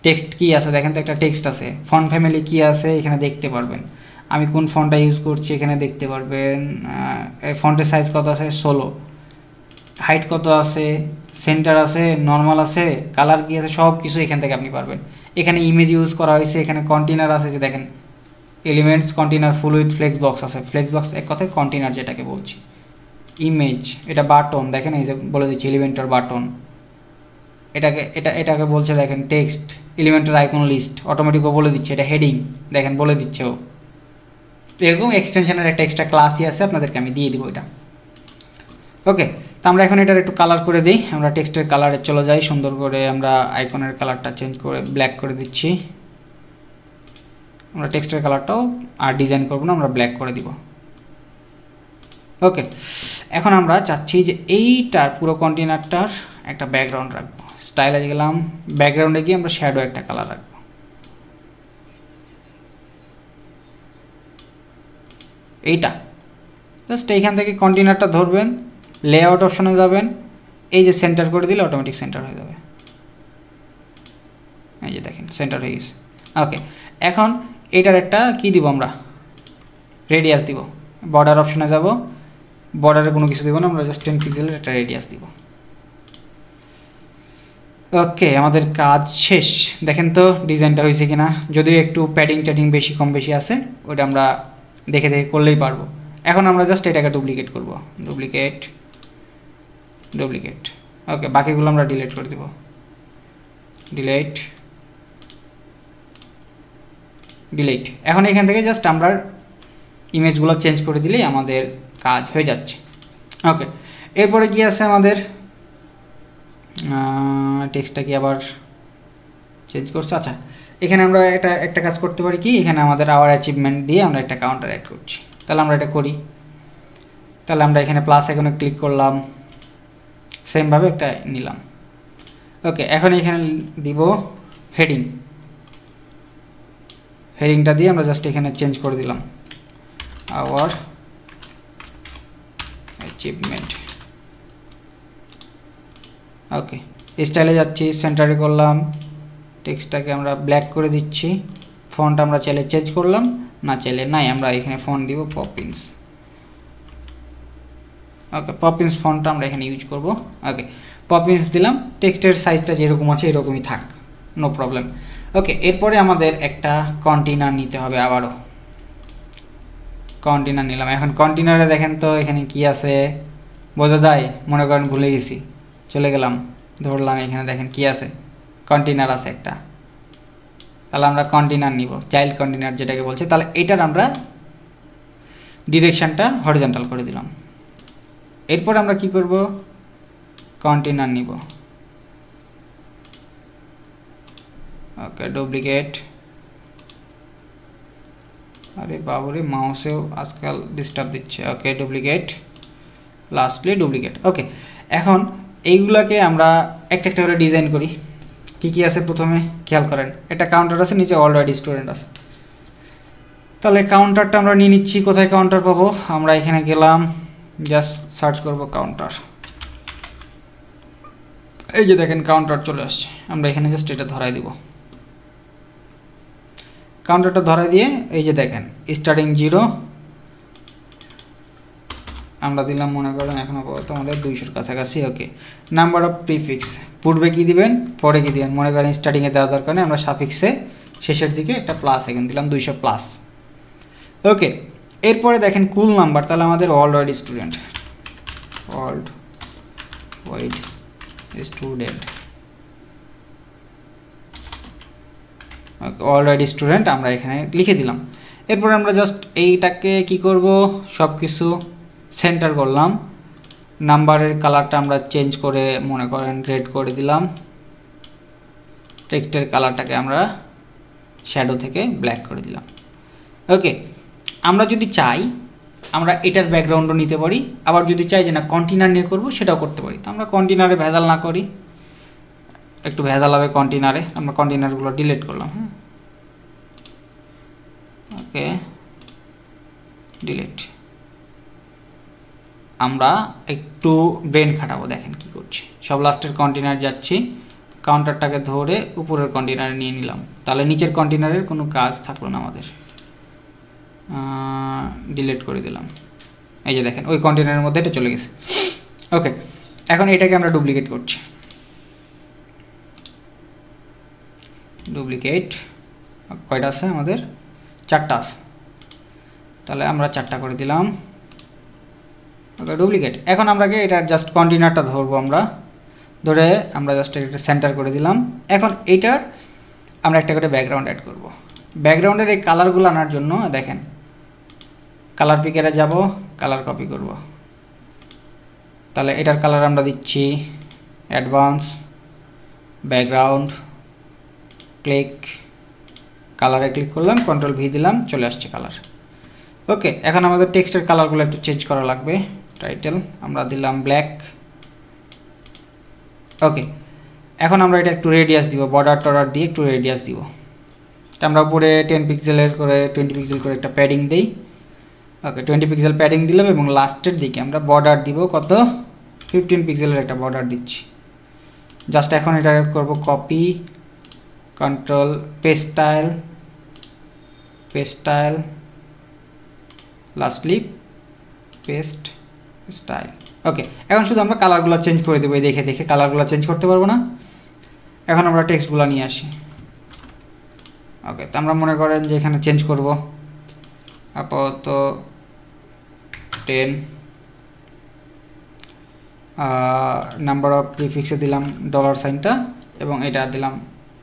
টেক্সট কি আছে দেখেন তো, একটা টেক্সট আছে, ফন্ট ফ্যামিলি কি আছে এখানে দেখতে পারবেন, আমি কোন ফন্টটা ইউজ করছি এখানে দেখতে পারবেন, এই ফন্টের সাইজ কত আছে 16, হাইট কত আছে, সেন্টার আছে, নর্মাল আছে, কালার কি আছে, সব কিছু এখান থেকে আপনি পারবেন। এখানে ইমেজ ইউজ করা হয়েছে, এখানে কন্টেনার আছে, যে দেখেন elements container full with flex box আছে, ফ্লেক্স বক্স এক কথায় কন্টেনার যেটাকে বলছি। ইমেজ, এটা বাটন, দেখেন এই যে বলে দিচ্ছি এলিমেন্টার বাটন, এটাকে বলছে দেখেন টেক্সট, এলিমেন্টার আইকন লিস্ট, অটোমেটিকও বলে দিচ্ছে এটা হেডিং, দেখেন বলে দিচ্ছে ও। এরকম এক্সটেনশনের একটা এক্সট্রা ক্লাসই আছে, আপনাদেরকে আমি দিয়ে দিব এটা। ওকে, তো আমরা এখন এটার একটু কালার করে দিই, আমরা টেক্সটের কালারে চলে যাই, সুন্দর করে আমরা আইকনের কালারটা চেঞ্জ করে ব্ল্যাক করে দিচ্ছি। আমরা টেক্সটের কালারটাও আর ডিজাইন করব না, আমরা ব্ল্যাক করে দিব। ওকে, এখন আমরা চাচ্ছি যে এইটার পুরো কন্টেনারটার একটা ব্যাকগ্রাউন্ড রাখবো। স্টাইলে গেলাম, ব্যাকগ্রাউন্ডে গিয়ে আমরা শ্যাডো একটা কালার রাখবো। এইটা জাস্ট এইখান থেকে কন্টেনারটা ধরবেন, লেআউট অপশনে যাবেন, এই যে সেন্টার করে দিলে অটোমেটিক সেন্টার হয়ে যাবে। এই যে দেখেন সেন্টার হয়ে গেছে। ওকে, এখন এটার একটা কি দিব আমরা, রেডিয়াস দিব। বর্ডার অপশনে যাব, বর্ডারে কোনো কিছু দিব না, আমরা জাস্ট 10 পিক্সেলের একটা রেডিয়াস দিব। ওকে, আমাদের কাজ শেষ। দেখেন তো ডিজাইনটা হয়েছে কিনা, যদিও একটু প্যাডিং ট্যাডিং বেশি কম বেশি আছে, ওইটা আমরা দেখে দেখে করলেই পারবো। এখন আমরা জাস্ট এটাকে ডুপ্লিকেট করব, ডুপ্লিকেট ডুপ্লিকেট। ওকে, বাকিগুলো আমরা ডিলিট করে দেব, ডিলিট ডিলিট। এখন এখান থেকে জাস্ট আমরা ইমেজগুলো চেঞ্জ করে দিলেই আমাদের কাজ হয়ে যাচ্ছে। ওকে, এরপরে কি আছে আমাদের, টেক্সটটা কি আবার চেঞ্জ করছে। আচ্ছা, এখানে আমরা একটা কাজ করতে পারি কি, এখানে আমাদের আওয়ার অ্যাচিভমেন্ট দিয়ে আমরা একটা কাউন্টার অ্যাড করছি। তাহলে আমরা এটা করি, তাহলে আমরা এখানে প্লাস আইকনে ক্লিক করলাম, সেমভাবে একটা নিলাম। ওকে, এখন এখানে দিব হেডিং, হেডিংটা দিয়ে আমরা জাস্ট এখানে চেঞ্জ করে দিলাম আওয়ার অ্যাচিভমেন্ট। ওকে, স্টাইলে যাচ্ছি, সেন্টারে করলাম, টেক্সটটাকে আমরা ব্ল্যাক করে দিচ্ছি, ফন্ট আমরা চাইলে চেঞ্জ করলাম, না চাইলে নাই, আমরা এখানে ফন্ট দিব পপিন্স। ওকে, পপিন্স ফন্টটা আমরা এখানে ইউজ করব। ওকে, পপিন্স দিলাম, টেক্সটের সাইজটা যেরকম আছে এরকমই থাক, নো প্রবলেম। ওকে, এরপরে আমাদের একটা কন্টেনার নিতে হবে, আবারও কন্টেনার নিলাম। এখন কন্টেনারে দেখেন তো এখানে কি আছে, বোঝা যায়? মনে করেন ভুলে গেছি, চলে গেলাম, ধরলাম, এখানে দেখেন কি আছে, কন্টেনার আছে একটা। তাহলে আমরা কন্টেনার নিব, চাইল্ড কন্টেনার যেটাকে বলছে। তাহলে এটার আমরা ডিরেকশনটা হরিজন্টাল করে দিলাম। এরপর আমরা কি করব, কন্টেনার নিব। ওকে, ডুপ্লিকেট, আরে বাবুরে মাউসেও আজকাল ডিস্টার্ব দিচ্ছে। ওকে, ডুপ্লিকেট, লাস্টলি ডুপ্লিকেট। ওকে, এখন এইগুলাকে আমরা একটা একটা করে ডিজাইন করি। কি কি আছে প্রথমে খেয়াল করেন, একটা কাউন্টার আছে, নিচে অলরেডি স্টুডেন্ট আছে। তাহলে কাউন্টারটা আমরা নিয়ে নিচ্ছি, কোথায় কাউন্টার পাবো, আমরা এখানে গেলাম, জাস্ট সার্চ করব কাউন্টার। এই যে দেখেন কাউন্টার চলে আসছে, আমরা এখানে জাস্ট এটা ধরাই দিব। কাউন্টারটা ধরাই দিয়ে এই যে দেখেন স্টার্টিং 0 আমরা দিলাম, মনে করেন এখন তোমাদের 200-এর কাছাকাছি। ওকে, নাম্বার অফ প্রিফিক্স, পূর্বে কি দিবেন পরে কি দিবেন, মনে করেন স্টার্টিংয়ে দেওয়ার দরকার নেই, আমরা সাফিক্সে শেষের দিকে একটা প্লাস এখন দিলাম, 200+। ওকে, এরপরে দেখেন কুল নাম্বার, তাহলে আমাদের world wide student, world wide student. Okay, world wide student আমরা এখানে লিখে দিলাম। এরপরে আমরা জাস্ট এইটাকে কি করব, সব কিছু সেন্টার করলাম, নাম্বারের কালারটা আমরা চেঞ্জ করে মনে করেন রেড করে দিলাম, টেক্সটের কালারটাকে আমরা শ্যাডো থেকে ব্ল্যাক করে দিলাম। ওকে, আমরা যদি চাই আমরা এটার ব্যাকগ্রাউন্ডও নিতে পারি, আবার যদি চাই যে না কন্টেনার নিয়ে করব সেটাও করতে পারি। তো আমরা কন্টেনারে ভেজাল না করি, একটু ভেজাল হবে কন্টেনারে, আমরা কন্টেনারগুলো ডিলিট করলাম। হ্যাঁ, ওকে, ডিলিট। আমরা একটু ব্রেন খাটাবো, দেখেন কি করছি, সব লাস্টের কন্টেনার যাচ্ছি, কাউন্টারটাকে ধরে উপরের কন্টেনারে নিয়ে নিলাম, তাহলে নিচের কন্টেনারের কোনো কাজ থাকলো না আমাদের, ডিলিট করে দিলাম। এই যে দেখেন ওই কন্টেনারের মধ্যে এটা চলে গেছে। ওকে, এখন এটাকে আমরা ডুপ্লিকেট করছি, ডুপ্লিকেট, কয়টা আছে আমাদের, 4টা আছে। তাহলে আমরা 4টা করে দিলাম। ওকে, ডুপ্লিকেট। এখন আমরাকে এটার জাস্ট কন্টেনারটা ধরবো, আমরা ধরে আমরা জাস্ট একটা সেন্টার করে দিলাম। এখন এইটার আমরা একটা করে ব্যাকগ্রাউন্ড অ্যাড করব। ব্যাকগ্রাউন্ডের এই কালারগুলো আনার জন্য দেখেন কালার পিকারে যাব, কালার কপি করব। তাহলে এটার কালার আমরা দিচ্ছি অ্যাডভান্স, ব্যাকগ্রাউন্ড, ক্লিক, কালারে ক্লিক করলাম, কন্ট্রোল ভি দিলাম, চলে আসছে কালার। ওকে, এখন আমাদের টেক্সটের কালারগুলো একটু চেঞ্জ করা লাগবে। টাইটেল আমরা দিলাম ব্ল্যাক। ওকে, এখন আমরা এটা একটু রেডিয়াস দিব, বর্ডার টর্ডার দিয়ে একটু রেডিয়াস দিব। আমরা উপরে 10 পিক্সেলের করে 20 পিক্সেল করে একটা প্যাডিং দিই। ওকে, 20 পিক্সেল প্যাডিং দিলাম এবং লাস্টের দিকে আমরা বর্ডার দিব কত, 15 পিক্সেলের একটা বর্ডার দিচ্ছি। জাস্ট এখন এটা করব copy, control paste style, lastly paste style. Okay, এখন শুধু আমরা কালারগুলো চেঞ্জ করে দেবো, দেখে দেখে কালারগুলো চেঞ্জ করতে পারবো না। এখন আমরা টেক্সটগুলো নিয়ে আসি। ওকে, তো আমরা মনে করেন যে এখানে চেঞ্জ করব, আপাতত 10, নাম্বার অফ প্রিফিক্সে দিলাম ডলার সাইনটা এবং এটা দিলাম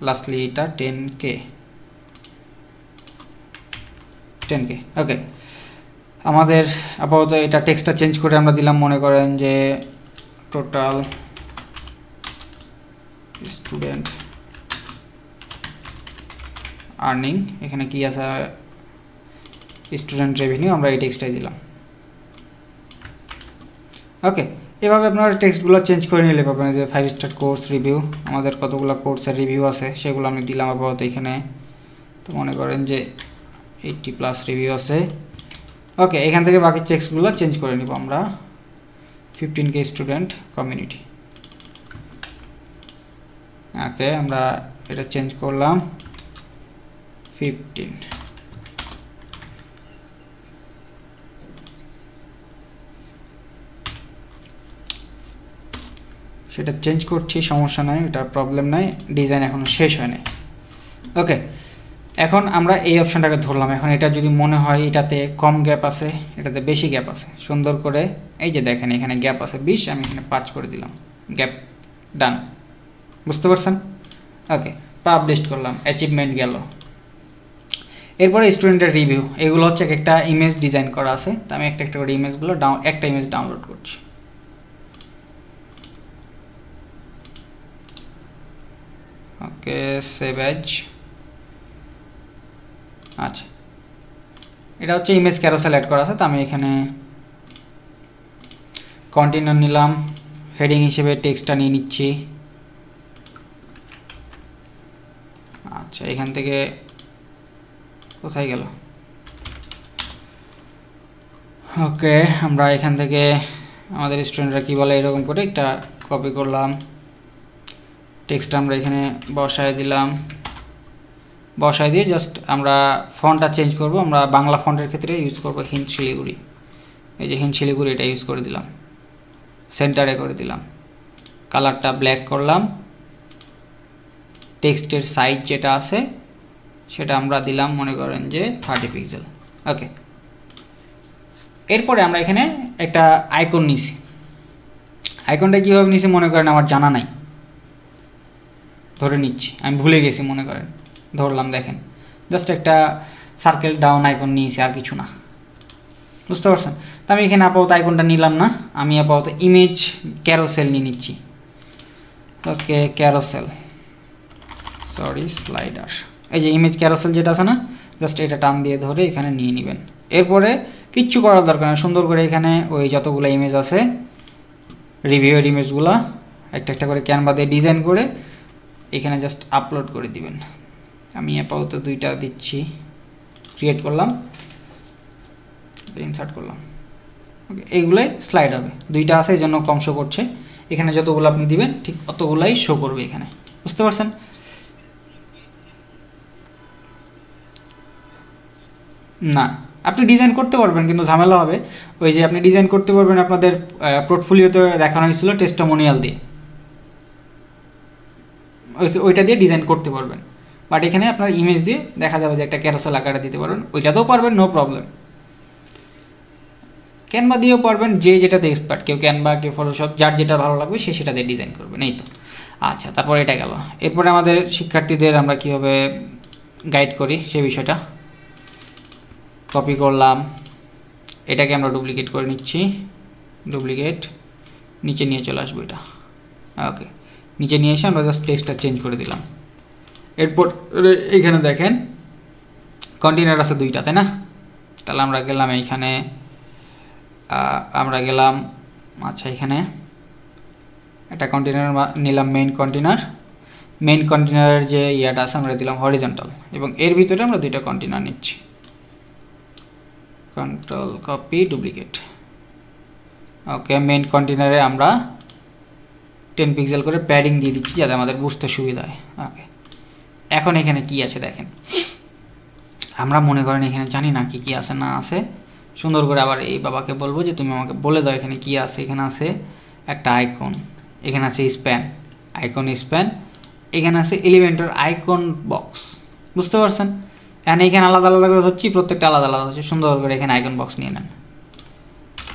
লাস্টলি এটা 10K। ওকে, আমাদের আপাতত এটা টেক্সটটা চেঞ্জ করে আমরা দিলাম মনে করেন যে টোটাল স্টুডেন্ট আর্নিং, এখানে কি আছে স্টুডেন্ট রেভিনিউ, আমরা এই টেক্সটটাই দিলাম। ওকে, এভাবে আপনারা টেক্সটগুলো চেঞ্জ করে নিলে পাবেন যে 5 স্টার কোর্স রিভিউ, আমাদের কতগুলো কোর্সের রিভিউ আছে সেগুলো আমি দিলাম আপাতত এখানে। তো মনে করেন যে 80+ রিভিউ আছে। ওকে, এখান থেকে বাকি টেক্সটগুলো চেঞ্জ করে নিব আমরা। 15K student community. ওকে, আমরা এটা চেঞ্জ করলাম 15। সেটা চেঞ্জ করছি, সমস্যা নাই, এটা প্রবলেম নাই, ডিজাইন এখনো শেষ হয় নাই। ওকে, এখন আমরা এই অপশনটাকে ধরলাম। এখন এটা যদি মনে হয় এটাতে কম গ্যাপ আছে, এটাতে বেশি গ্যাপ আছে, সুন্দর করে এই যে দেখেন এখানে গ্যাপ আছে 20, আমি এখানে 5 করে দিলাম, গ্যাপ ডান। বুঝতে পারছেন? ওকে, পাবলিশ করলাম, অ্যাচিভমেন্ট গেল। এরপরে স্টুডেন্টের রিভিউ, এগুলো হচ্ছে একটা ইমেজ ডিজাইন করা আছে। তো আমি একটা একটা করে ইমেজগুলো একটা ইমেজ ডাউনলোড করছি। ওকে, সেভ অ্যাজ। আচ্ছা, এটা হচ্ছে ইমেজ ক্যারোসেল অ্যাড করা আছে। তো আমি এখানে কন্টেনার নিলাম, হেডিং হিসেবে টেক্সটটা নিয়ে নিচ্ছি। আচ্ছা, এখান থেকে কোথায় গেল? ওকে, আমরা এখান থেকে আমাদের স্টুডেন্টরা কি বলে এরকম করে একটা কপি করলাম, টেক্সটটা আমরা এখানে বসায় দিলাম। বসায় দিয়ে জাস্ট আমরা ফন্টটা চেঞ্জ করব। আমরা বাংলা ফন্টের ক্ষেত্রে ইউজ করব হিন্দ শিলিগুড়ি। এই যে হিন্দ শিলিগুড়ি, এটা ইউজ করে দিলাম, সেন্টারে করে দিলাম, কালারটা ব্ল্যাক করলাম। টেক্সটের সাইজ যেটা আছে সেটা আমরা দিলাম মনে করেন যে 30 পিক্সেল। ওকে, এরপরে আমরা এখানে একটা আইকন নিছি। আইকনটা কীভাবে নিছি মনে করেন আমার জানা নাই, ধরে নিচ্ছি, আমি ভুলে গেছি মনে করেন, ধরলাম। দেখেন জাস্ট একটা সার্কেল ডাউন আইকন নিয়েছি, আর কিছু না। বুঝতে পারছেন? তো আমি এখানে আপাতত আইকনটা নিলাম না, আমি আপাতত ইমেজ ক্যারোসেল নিয়ে নিচ্ছি। ওকে, ক্যারোসেল, সরি স্লাইডার, এই যে ইমেজ ক্যারোসেল যেটা আছে না, জাস্ট এটা টান দিয়ে ধরে এখানে নিয়ে নেবেন। এরপরে কিচ্ছু করার দরকার নেই, সুন্দর করে এখানে ওই যতগুলো ইমেজ আছে রিভিউয়ের ইমেজগুলো একটা একটা করে ক্যানভা দিয়ে ডিজাইন করে এখানে জাস্ট আপলোড করে দিবেন। আমি আপাতত 2টা দিচ্ছি, ক্রিয়েট করলাম, ইনসার্ট করলাম। ওকে, এইগুলাই স্লাইড হবে, 2টা আছে এই জন্য কম শো করছে। এখানে যতগুলো আপনি দিবেন ঠিক অতগুলাই শো করবে এখানে। বুঝতে পারছেন? না, আপনি ডিজাইন করতে পারবেন কিন্তু ঝামেলা হবে। ওই যে আপনি ডিজাইন করতে পারবেন, আপনাদের পোর্টফোলিওতে দেখানো হয়েছিল টেস্টিমোনিয়াল দিয়ে, ওইটা দিয়ে ডিজাইন করতে পারবেন। বাট এখানে আপনার ইমেজ দিয়ে দেখা যাবে যে একটা ক্যারোসেল আকারে দিতে পারবেন, ওইটাতেও পারবেন, নো প্রবলেম। ক্যানভা দিয়েও পারবেন, যে যেটাতে এক্সপার্ট, কেউ ক্যানভা, কেউ ফটোশপ, যার যেটা ভালো লাগবে সে সেটা দিয়ে ডিজাইন করবেন, এই তো। আচ্ছা, তারপর এটা গেল। এরপরে আমাদের শিক্ষার্থীদের আমরা কীভাবে গাইড করি সেই বিষয়টা। কপি করলাম, এটাকে আমরা ডুপ্লিকেট করে নিচ্ছি, ডুপ্লিকেট, নিচে নিয়ে চলে আসবো এটা। ওকে, নিচে নিয়ে এসে আমরা জাস্ট টেক্সটটা চেঞ্জ করে দিলাম। এরপর এইখানে দেখেন কন্টেনার আছে দুইটা, তাই না? তাহলে আমরা গেলাম এইখানে, আমরা গেলাম, আচ্ছা এখানে একটা কন্টেনার নিলাম, মেইন কন্টেনারের যে ইয়াটা আছে আমরা দিলাম হরিজন্টাল, এবং এর ভিতরে আমরা দুইটা কন্টেনার নিচ্ছি, কন্ট্রোল কপি ডুপ্লিকেট। ওকে, মেইন কন্টেনারে আমরা 10 পিক্সেল করে প্যাডিং দিয়ে দিচ্ছি যাতে আমাদের বুঝতে সুবিধা হয়। ওকে, এখন এখানে কি আছে দেখেন, আমরা মনে করেন এখানে জানি না কি কি আছে না আছে, সুন্দর করে আবার এই বাবাকে বলবো যে তুমি আমাকে বলে দাও এখানে কি আছে। এখানে আছে একটা আইকন, এখানে আছে স্প্যান, আইকন স্প্যান, এখানে আছে এলিমেন্টের আইকন বক্স, বুঝতে পারছেন? এখানে আলাদা আলাদা করে হচ্ছে, প্রত্যেকটা আলাদা আলাদা হচ্ছে, সুন্দর করে এখানে আইকন বক্স নিয়ে নেন,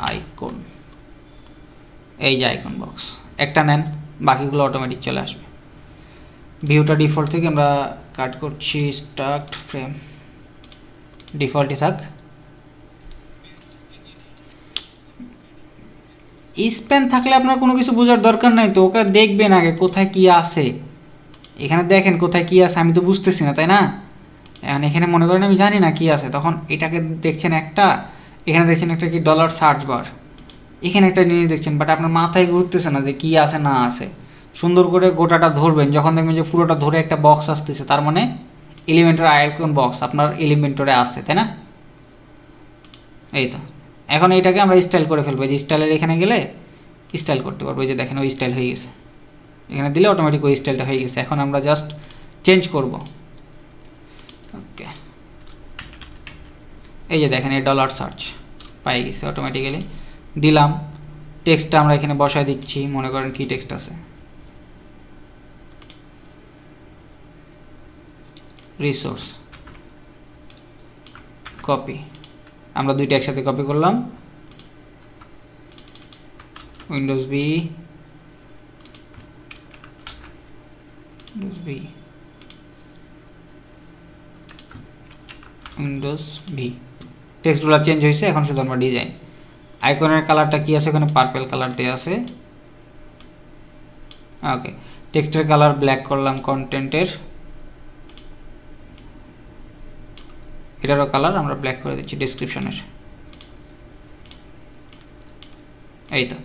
আইকন, এই যে আইকন বক্স একটা নেন, বাকিগুলো অটোমেটিক চলে আসবে। ভিউটা ডিফল্ট থেকে আমরা কাট করছি, স্টার্ট ফ্রেম ডিফল্টই থাক। স্প্যান থাকলে আপনার কোনো কিছু বোঝার দরকার নাই তো, ওকে দেখবেন আগে কোথায় কি আছে। এখানে দেখেন কোথায় কি আছে, আমি তো বুঝতেছি না, তাই না? এখানে মনে করেন আমি জানি না কি আছে, তখন এটাকে দেখছেন একটা, এখানে দেখছেন একটা কি ডলার সার্চ বার, এখানে একটা জিনিস দেখছেন, বাট আপনার মাথায় ঘুরতেছে না যে কি আছে না আছে। সুন্দর করে গোটাটা ধরবেন, যখন দেখবেন যে পুরোটা ধরে একটা বক্স আসতেছে, তার মানে এলিমেন্টের আইকন বক্স আপনার এলিমেন্টরে আছে, তাই না? এই তো, এখন এইটাকে আমরা স্টাইল করে ফেলবো, যে স্টাইলের এখানে গেলে স্টাইল করতে পারবো, এই যে দেখেন ওই স্টাইল হয়ে গেছে, এখানে দিলে অটোমেটিক ওই স্টাইলটা হয়ে গেছে। এখন আমরা জাস্ট চেঞ্জ করব। ওকে, এই যে দেখেন এই ডলার সার্চ পাই গেছে অটোমেটিক্যালি, দিলাম। টেক্সটটা আমরা এখানে বসায় দিচ্ছি, মনে করেন কি টেক্সট আছে, রিসোর্স, কপি, আমরা দুইটা একসাথে কপি করলাম, উইন্ডোজ ভি, টেক্সটগুলো চেঞ্জ হয়েছে। এখন শুধু আমরা ডিজাইন, আইকনের কালারটা কি আছে, ওখানে পার্পল কালার দেওয়া আছে। ওকে, টেক্সটের কালার ব্ল্যাক করলাম, কন্টেন্টের এটারও কালার আমরা ব্ল্যাক করে দিচ্ছি, ডেসক্রিপশনের। এই তো,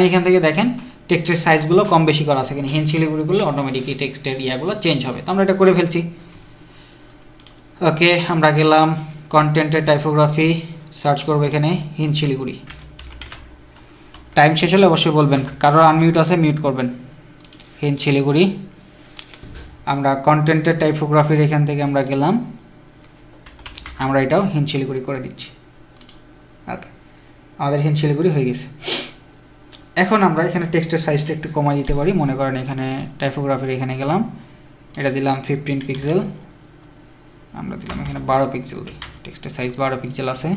এখান থেকে দেখেন টেক্সটের সাইজগুলো কম বেশি করা আছে, এখানে হিনশিলিগুড়ি করলে অটোমেটিকলি টেক্সটের ইয়াগুলো চেঞ্জ হবে। তো আমরা এটা করে ফেলছি। ওকে, আমরা গেলাম কন্টেন্টের টাইপোগ্রাফি, সার্চ করবো এখানে হিনশিলিগুড়ি। টাইম শেষ হলে অবশ্যই বলবেন, কারোর আনমিউট আছে মিউট করবেন। হিনশিলিগুড়ি, আমরা কন্টেন্টের টাইপোগ্রাফির এখান থেকে আমরা গেলাম, আমরা এটাও হিনশিলিগুড়ি করে দিচ্ছি। ওকে, আমাদের হিনশিলিগুড়ি হয়ে গেছে। এখন আমরা এখানে টেক্সটের সাইজটা একটু কমাই দিতে পারি, মনে করেন এখানে টাইপোগ্রাফির এখানে গেলাম, এটা দিলাম 15 পিক্সেল, আমরা দিলাম এখানে 12 পিক্সেল দিই, টেক্সটের সাইজ 12 পিক্সেল আছে।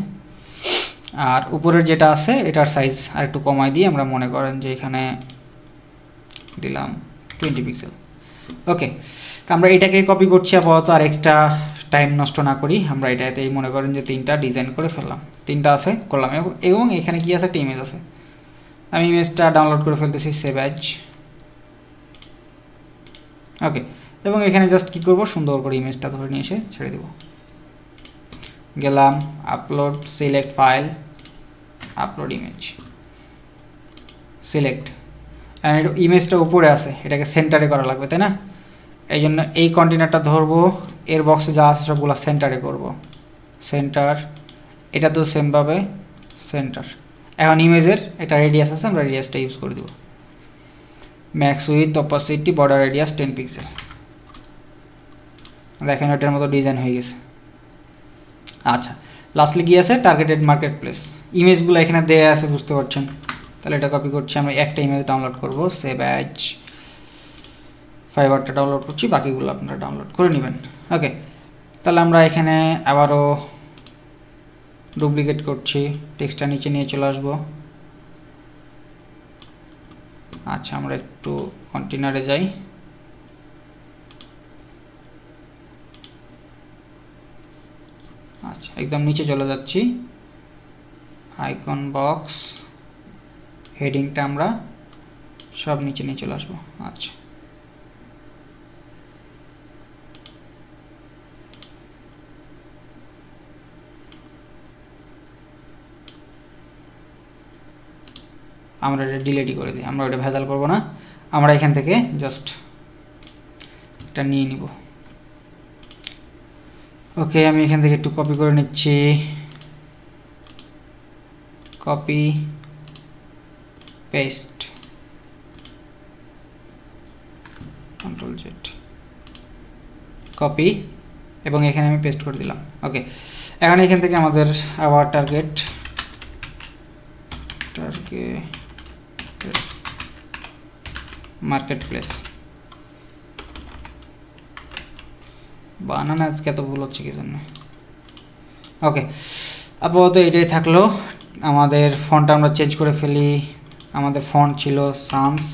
আর উপরের যেটা আছে এটার সাইজ আর একটু কমাই দিয়ে আমরা মনে করেন যে এখানে দিলাম 20 পিক্সেল। ওকে, তো আমরা এটাকে কপি করছি আপাতত, আর এক্সট্রা টাইম নষ্ট না করি, আমরা এটাতেই মনে করেন যে 3টা ডিজাইন করে ফেললাম, 3টা আছে করলাম। এবং এখানে কি আছে, একটা ইমেজ আছে, আমি ইমেজটা ডাউনলোড করে ফেলতেছি, সেভ অ্যাজ। ওকে, এবং এখানে জাস্ট কি করব, সুন্দর করে ইমেজটা ধরে নিয়ে এসে ছেড়ে দেব। গেলাম upload, select file, upload image, select, and ইমেজটা উপরে আছে, এটাকে সেন্টারে করা লাগবে, তাই না? এই জন্য এই কন্টেনারটা ধরবো, এর বক্সে যা আছে সবগুলো সেন্টারে করব, সেন্টার, এটা তো সেমভাবে সেন্টার। এখন ইমেজের একটা রেডিয়াস আছে, আমরা রেডিয়াসটা ইউজ করে দেব, max with opacity border radius 10 pixel. দেখেন এটার মতো ডিজাইন হয়ে গেছে। আচ্ছা, লাস্টলি কি আছে, টার্গেটেড মার্কেট প্লেস, ইমেজগুলো এখানে দেয়া আছে, বুঝতে পারছেন? তাহলে এটা কপি করছি, আমরা একটা ইমেজ ডাউনলোড করব, সেভ অ্যাজ, ফাইবারটা ডাউনলোড করছি, বাকিগুলো আপনারা ডাউনলোড করে নেবেন। ওকে, তাহলে আমরা এখানে আবারও ডুপ্লিকেট করছি, টেক্সটটা নিচে নিয়ে চলে আসবো। আচ্ছা আমরা একটু কন্টেনারে যাই, আচ্ছা একদম নিচে চলে যাচ্ছি, আইকন বক্স হেডিংটা আমরা সব নিচে নিয়ে চলে আসবো। আচ্ছা আমরা এটা ডিলিটই করে দিই, আমরা ওটা ভেজাল করব না, আমরা এখান থেকে জাস্ট এটা নিয়ে নিব। ওকে আমি এখান থেকে একটু কপি করে নিচ্ছি, copy paste, control Z, copy, এবং এখানে আমি পেস্ট করে দিলাম। ওকে এখন এখান থেকে আমাদের আবার টার্গেট মার্কেট প্লেস, বানানা আজকে এত ভুল হচ্ছে কি জন্য। ওকে আপাতত এটাই থাকলো। আমাদের ফন্টটা আমরা চেঞ্জ করে ফেলি, আমাদের ফন্ট ছিল সানস।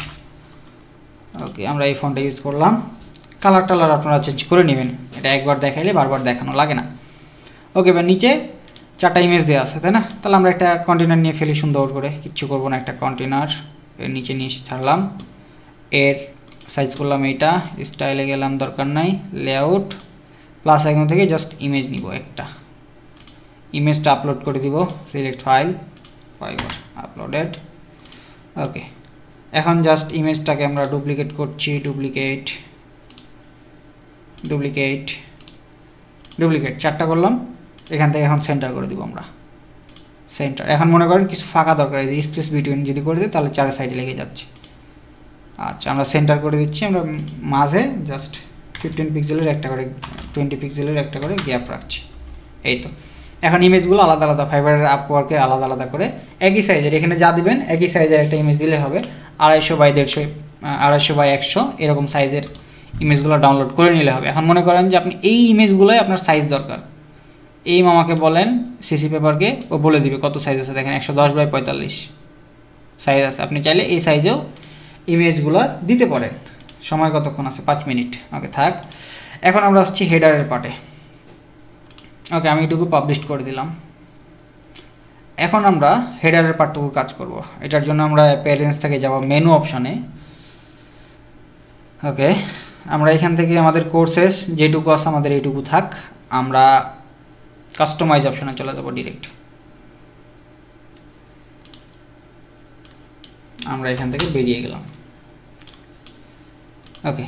ওকে আমরা এই ফন্টটা ইউজ করলাম। কালার টালার আপনারা চেঞ্জ করে নেবেন, এটা একবার দেখাইলে বারবার দেখানো লাগে না। ওকে এবার নিচে 4টা ইমেজ দেওয়া আছে তাই না, তাহলে আমরা একটা কন্টেনার নিয়ে ফেলি সুন্দর করে, কিচ্ছু করবো না, একটা কন্টেনার এর নিচে নিয়ে এসে ছাড়লাম, এর সাইজ করলাম এইটা, স্টাইলে গেলাম দরকার নাই, লেআউট প্লাস আইকন থেকে জাস্ট ইমেজ নিব, একটা ইমেজটা আপলোড করে দিব, সিলেক্ট ফাইল, ফাইবার আপলোডেড। ওকে এখন জাস্ট ইমেজটাকে আমরা ডুপ্লিকেট করছি, ডুপ্লিকেট ডুপ্লিকেট ডুপ্লিকেট 4টা করলাম, এখান থেকে এখন সেন্টার করে দিব আমরা, সেন্টার। এখন মনে করেন কিছু ফাঁকা দরকার, এই যে স্পেস বিটুইন যদি করে দিই তাহলে 4 সাইডে লেগে যাচ্ছে। আচ্ছা আমরা সেন্টার করে দিচ্ছি, আমরা মাঝে জাস্ট 15 পিক্সেলের একটা করে 20 পিক্সেলের একটা করে গ্যাপ রাখছি, এই তো। এখন ইমেজগুলো আলাদা আলাদা ফাইবারের আপওয়ার্কে আলাদা আলাদা করে একই সাইজের, এখানে যা দিবেন একই সাইজের একটা ইমেজ দিলে হবে, 250 বাই 150, 250 বাই 100 এরকম সাইজের ইমেজগুলো ডাউনলোড করে নিলে হবে। এখন মনে করেন যে আপনি এই ইমেজগুলোই আপনার সাইজ দরকার, এই মামাকে বলেন সিসি পেপারকে, ও বলে দিবে কত সাইজ আছে, দেখেন 110 বাই 45 সাইজ আছে, আপনি চাইলে এই সাইজেও ইমেজগুলো দিতে পারেন। সময় কতক্ষণ আছে? 5 মিনিট। ওকে থাক। এখন আমরা আসছি হেডারের পার্টে। ওকে আমি এটুকু পাবলিশ করে দিলাম। এখন আমরা হেডারের পার্টটুকু কাজ করব। এটার জন্য আমরা অ্যাপিয়ারেন্স থেকে যাব মেনু অপশনে। ওকে আমরা এখান থেকে আমাদের কোর্সেস যেটুকু আছে আমাদের এইটুকু থাক, আমরা কাস্টমাইজ অপশনে চলে যাব ডিরেক্ট। আমরা এখান থেকে বেরিয়ে গেলাম। ওকে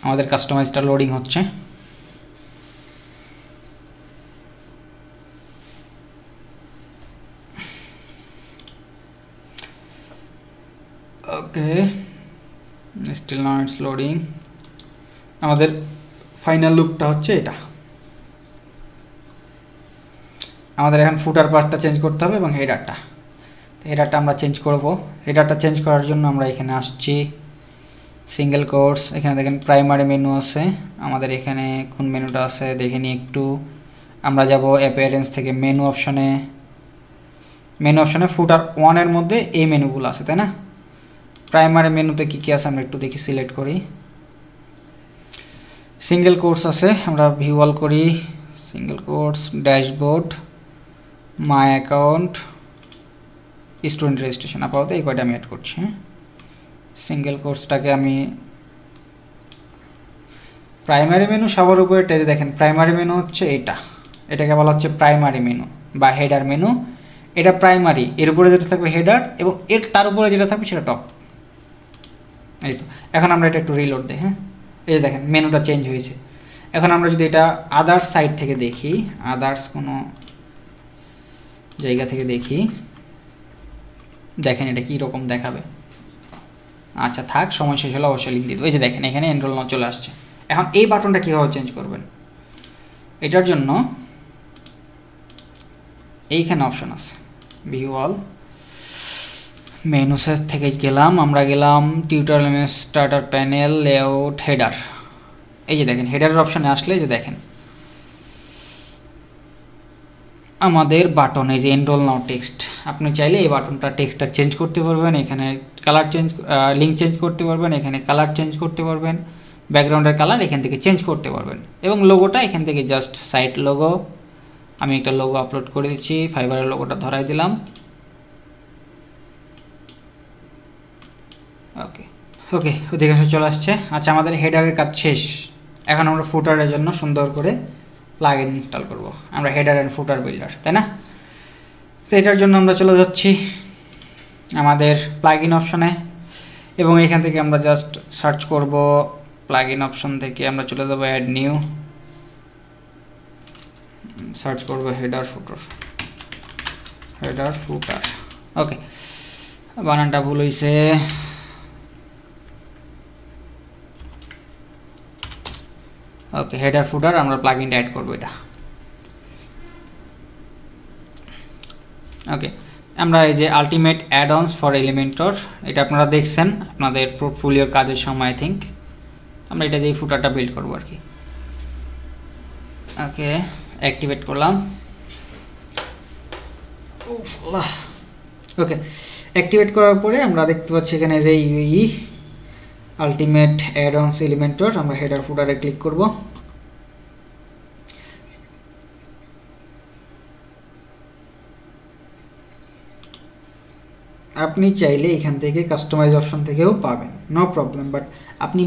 আমাদের কাস্টমাইজটা লোডিং হচ্ছে। ওকে স্টিল নাও ইটস লোডিং। আমাদের ফাইনাল লুকটা হচ্ছে এটা। আমাদের এখন ফুটার পার্টটা চেঞ্জ করতে হবে এবং হেডারটা আমরা চেঞ্জ করব। হেডারটা চেঞ্জ করার জন্য আমরা এখানে আসছি, সিঙ্গেল কোর্স, এখানে দেখেন প্রাইমারি মেনু আছে, আমাদের এখানে কোন মেনুটা আছে দেখে নিই একটু। আমরা যাব অ্যাপিয়ারেন্স থেকে মেনু অপশনে। মেনু অপশনে ফুটার 1 এর মধ্যে এই মেনুগুলো আছে তাই না। প্রাইমারি মেনুতে কি কি আছে আমরা একটু দেখি, সিলেক্ট করি। সিঙ্গেল কোর্স আছে, আমরা ভিউ অল করি, single course, dashboard, my account, student registration. আপাতত এই কয়টা আমি অ্যাড করছি। সিঙ্গেল কোর্সটাকে আমি প্রাইমারি মেনু সবার উপরে টেজে দেখেন প্রাইমারি মেনু হচ্ছে এটাকে বলা হচ্ছে প্রাইমারি মেনু বা হেডার মেনু। এটা প্রাইমারি, এর উপরে যেটা থাকবে হেডার এবং এর তার উপরে যেটা থাকবে সেটা টপ। এই তো এখন আমরা এটা একটু রিলোড দিই। হ্যাঁ এই দেখেন মেনুটা চেঞ্জ হয়েছে। এখন আমরা যদি এটা আদার্স সাইড থেকে দেখি, আদার্স কোনো জায়গা থেকে দেখি, দেখেন এটা কি রকম দেখাবে। আচ্ছা থাক, সময় শেষ হলে অবশ্যই লিঙ্ক দিয়ে দেবো। এই যে দেখেন এখানে এনরোল নাও চলে আসছে। এখন এই বাটনটা কীভাবে চেঞ্জ করবেন, এটার জন্য এইখানে অপশন আছে ভিউ অল, মেনুসের থেকে গেলাম, আমরা গেলাম tutorial starter panel, layout, header. এই যে দেখেন হেডারের অপশানে আসলে যে দেখেন আমাদের বাটন, এই যে এনরোল নাও টেক্সট, আপনি চাইলে এই বাটনটা টেক্সটটা চেঞ্জ করতে পারবেন, এখানে কালার চেঞ্জ, লিঙ্ক চেঞ্জ করতে পারবেন, এখানে কালার চেঞ্জ করতে পারবেন, ব্যাকগ্রাউন্ডের কালার এখান থেকে চেঞ্জ করতে পারবেন, এবং লোগোটা এখান থেকে জাস্ট সাইট লোগো, আমি একটা লোগো আপলোড করে দিচ্ছি, ফাইবারের লোগোটা ধরাই দিলাম। ওকে ওকে, অধিকাংশ চলে আসছে। আচ্ছা, আমাদের হেডারের কাজ শেষ। এখন আমরা ফুটারের জন্য সুন্দর করে প্লাগইন ইনস্টল করব। আমরা হেডার অ্যান্ড ফুটার বিল্ডার, তাই না? তো এটার জন্য আমরা চলে যাচ্ছি আমাদের প্লাগইন অপশনে, এবং এখান থেকে আমরা জাস্ট সার্চ করব, প্লাগইন অপশন থেকে আমরা চলে যাব অ্যাড নিউ, সার্চ করব হেডার ফুটার, হেডার ফুটার। ওকে, বানানটা ভুল হয়েছে। ওকে, হেডার ফুটার আমরা প্লাগইনটা অ্যাড করব এটা। ওকে, আমরা এই যে ultimate add ons for Elementor, এটা আপনারা দেখছেন আপনাদের পোর্টফোলিওর কাজের সময়। আই থিঙ্ক আমরা এটা দিয়ে ফুটারটা বিল্ড করবো আর কি। ওকে, অ্যাক্টিভেট করলাম। ওকে, অ্যাক্টিভেট করার পরে আমরা দেখতে পাচ্ছি এখানে যে UE ultimate add ons Elementor, আমরা হেডার ফুটারে ক্লিক করব। আপনি চাইলে এখান থেকে কাস্টমাইজ অপশন থেকেও পাবেন, নো প্রবলেম, বাট আপনি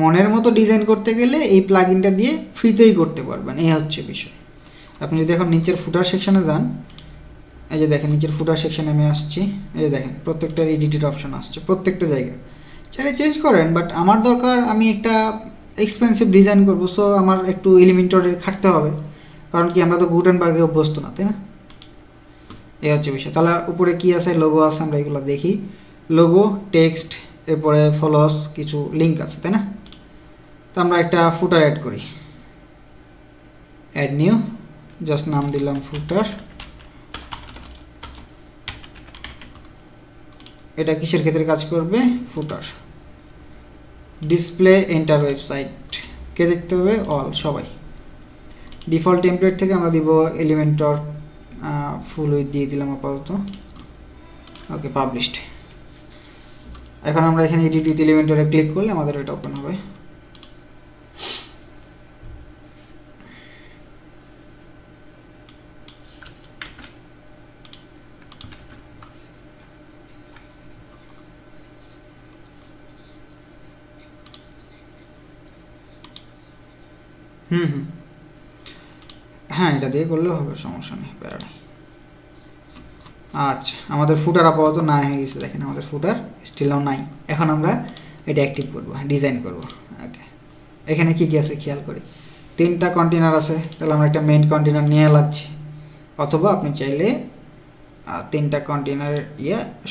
মনের মতো ডিজাইন করতে গেলে এই প্লাগইনটা দিয়ে ফ্রিতেই করতে পারবেন, এই হচ্ছে বিষয়। আপনি যদি এখন নিচের ফুটার সেকশনে যান, এই যে দেখেন নিচের ফুটার সেকশনে আমি আসছি, এই যে দেখেন প্রত্যেকটার এডিটেড অপশন আসছে প্রত্যেকটা জায়গায়। চাইলে চেঞ্জ করেন, বাট আমার দরকার আমি একটা এক্সপেন্সিভ ডিজাইন করবো, সো আমার একটু এলিমেন্টরে খাটতে হবে, কারণ কি আমরা তো গুটেনবার্গে অভ্যস্ত না, তাই না? এই হচ্ছে বিষয়। তাহলে উপরে কি আছে, লোগো আছে, আমরা এগুলো দেখি। লোগো, টেক্সট, এরপরে ফলোস, কিছু লিঙ্ক আছে, তাই না? তো আমরা একটা ফুটার অ্যাড করি, অ্যাড নিউ, জাস্ট নাম দিলাম ফুটার। এটা কিসের ক্ষেত্রে কাজ করবে? ফুটার। ডিসপ্লে এন্টার ওয়েবসাইট, কে দেখতে হবে? অল, সবাই। ডিফল্ট টেমপ্লেট থেকে আমরা দিব এলিমেন্টর ফুল উইথ দিয়ে দিলাম আপাতত। ওকে, পাবলিশড। এখন আমরা এখানে এডিট উইথ এলিমেন্টরে ক্লিক করলে আমাদের এটা ওপেন হবে। হ্যাঁ, এটা দিয়ে করলেও হবে, সমস্যা নেই, প্যারা নেই। আচ্ছা, আমাদের ফুটার আপাতত নাই হয়ে গেছে, দেখেন আমাদের ফুটার স্টিলও নাই। এখন আমরা এটা অ্যাক্টিভ করব, ডিজাইন করব। ওকে, এখানে কি কি আছে খেয়াল করি। 3টা কন্টেনার আছে, তাহলে আমরা একটা মেইন কন্টেনার নিয়ে লাগছি, অথবা আপনি চাইলে 3টা কন্টেনারের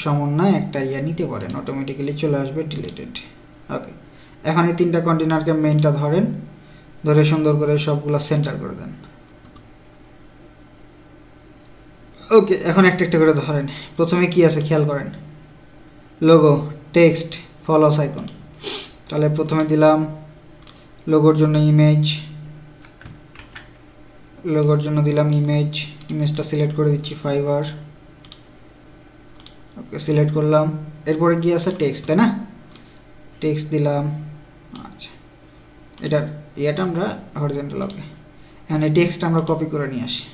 সমন্বয় একটা নিতে পারেন, অটোমেটিক্যালি চলে আসবে ডিলিটেড। ওকে, এখন এই 3টা কন্টেনারকে মেইনটা ধরেন, ধরে সুন্দর করে সবগুলো সেন্টার করে দেন। ওকে, এখন একটা একটা করে ধরেন। প্রথমে কি আছে খেয়াল করেন, লোগো, টেক্সট, ফলোস আইকন। তাহলে প্রথমে দিলাম লোগোর জন্য ইমেজ, লোগোর জন্য দিলাম ইমেজ, ইমেজটা সিলেক্ট করে দিচ্ছি ফাইবার। ওকে, সিলেক্ট করলাম। এরপরে কি আছে? টেক্সট, তাই না? টেক্সট দিলাম। আচ্ছা, এটা আমরা হরিজন্টাল। ওকে, এখন এই টেক্সট আমরা কপি করে নিয়ে আসি।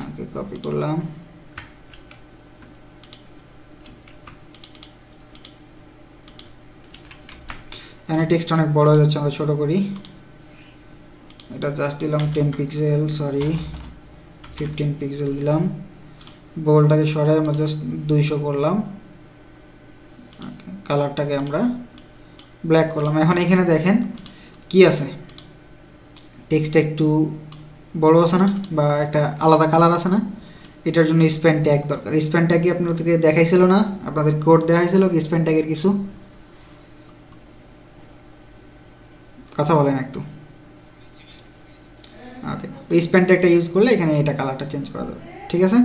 ওকে, কপি করলাম। এখানে টেক্সট অনেক বড় হয়ে যাচ্ছে, আমরা ছোট করি। এটা জাস্ট দিলাম 10 পিক্সেল, সরি 15 পিক্সেল দিলাম। বোল্ডটাকে সরাই আমরা জাস্ট 200 করলাম। কালারটাকে আমরা ব্ল্যাক করলাম। এখন এখানে দেখেন কি আছে, টেক্সটটা একটু বড় আছে না, বা একটা আলাদা কালার আছে না? এটার জন্য স্প্যান ট্যাগ দরকার। স্প্যান ট্যাগ কি আপনাদেরকে দেখাইছিল না? আপনাদের কোড দেখাইছিল কি স্প্যান ট্যাগের কিছু? কথা বলেন একটু। ওকে, ওই স্প্যান ট্যাগটা ইউজ করলে এখানে এটা কালারটা চেঞ্জ করা যাবে, ঠিক আছে?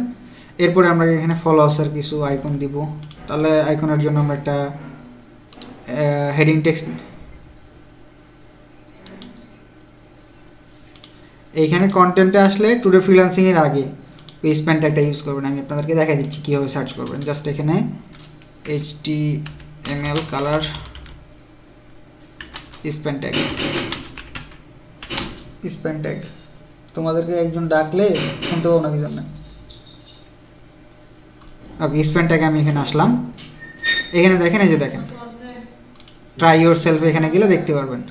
এরপরে আমরা এখানে ফলোয়ার্সের কিছু আইকন দিব। তাহলে আইকনের জন্য আমরা একটা হেডিং টেক্সট, এইখানে কন্টেন্টে আসলে টুডে ফ্রিল্যান্সিং এর আগে ওই স্প্যান ট্যাগটা ইউজ করবেন। আমি আপনাদেরকে দেখাই দিচ্ছি কীভাবে সার্চ করবেন। জাস্ট এখানে HTML কালার স্প্যান ট্যাগ তোমাদেরকে একজন ডাকলে শুনতে পাবো না কি জন্য। ওকে, স্প্যান ট্যাগে আমি এখানে আসলাম। এখানে দেখেন, এই যে দেখেন ট্রাই ইউর সেলফ, এখানে গেলে দেখতে পারবেন।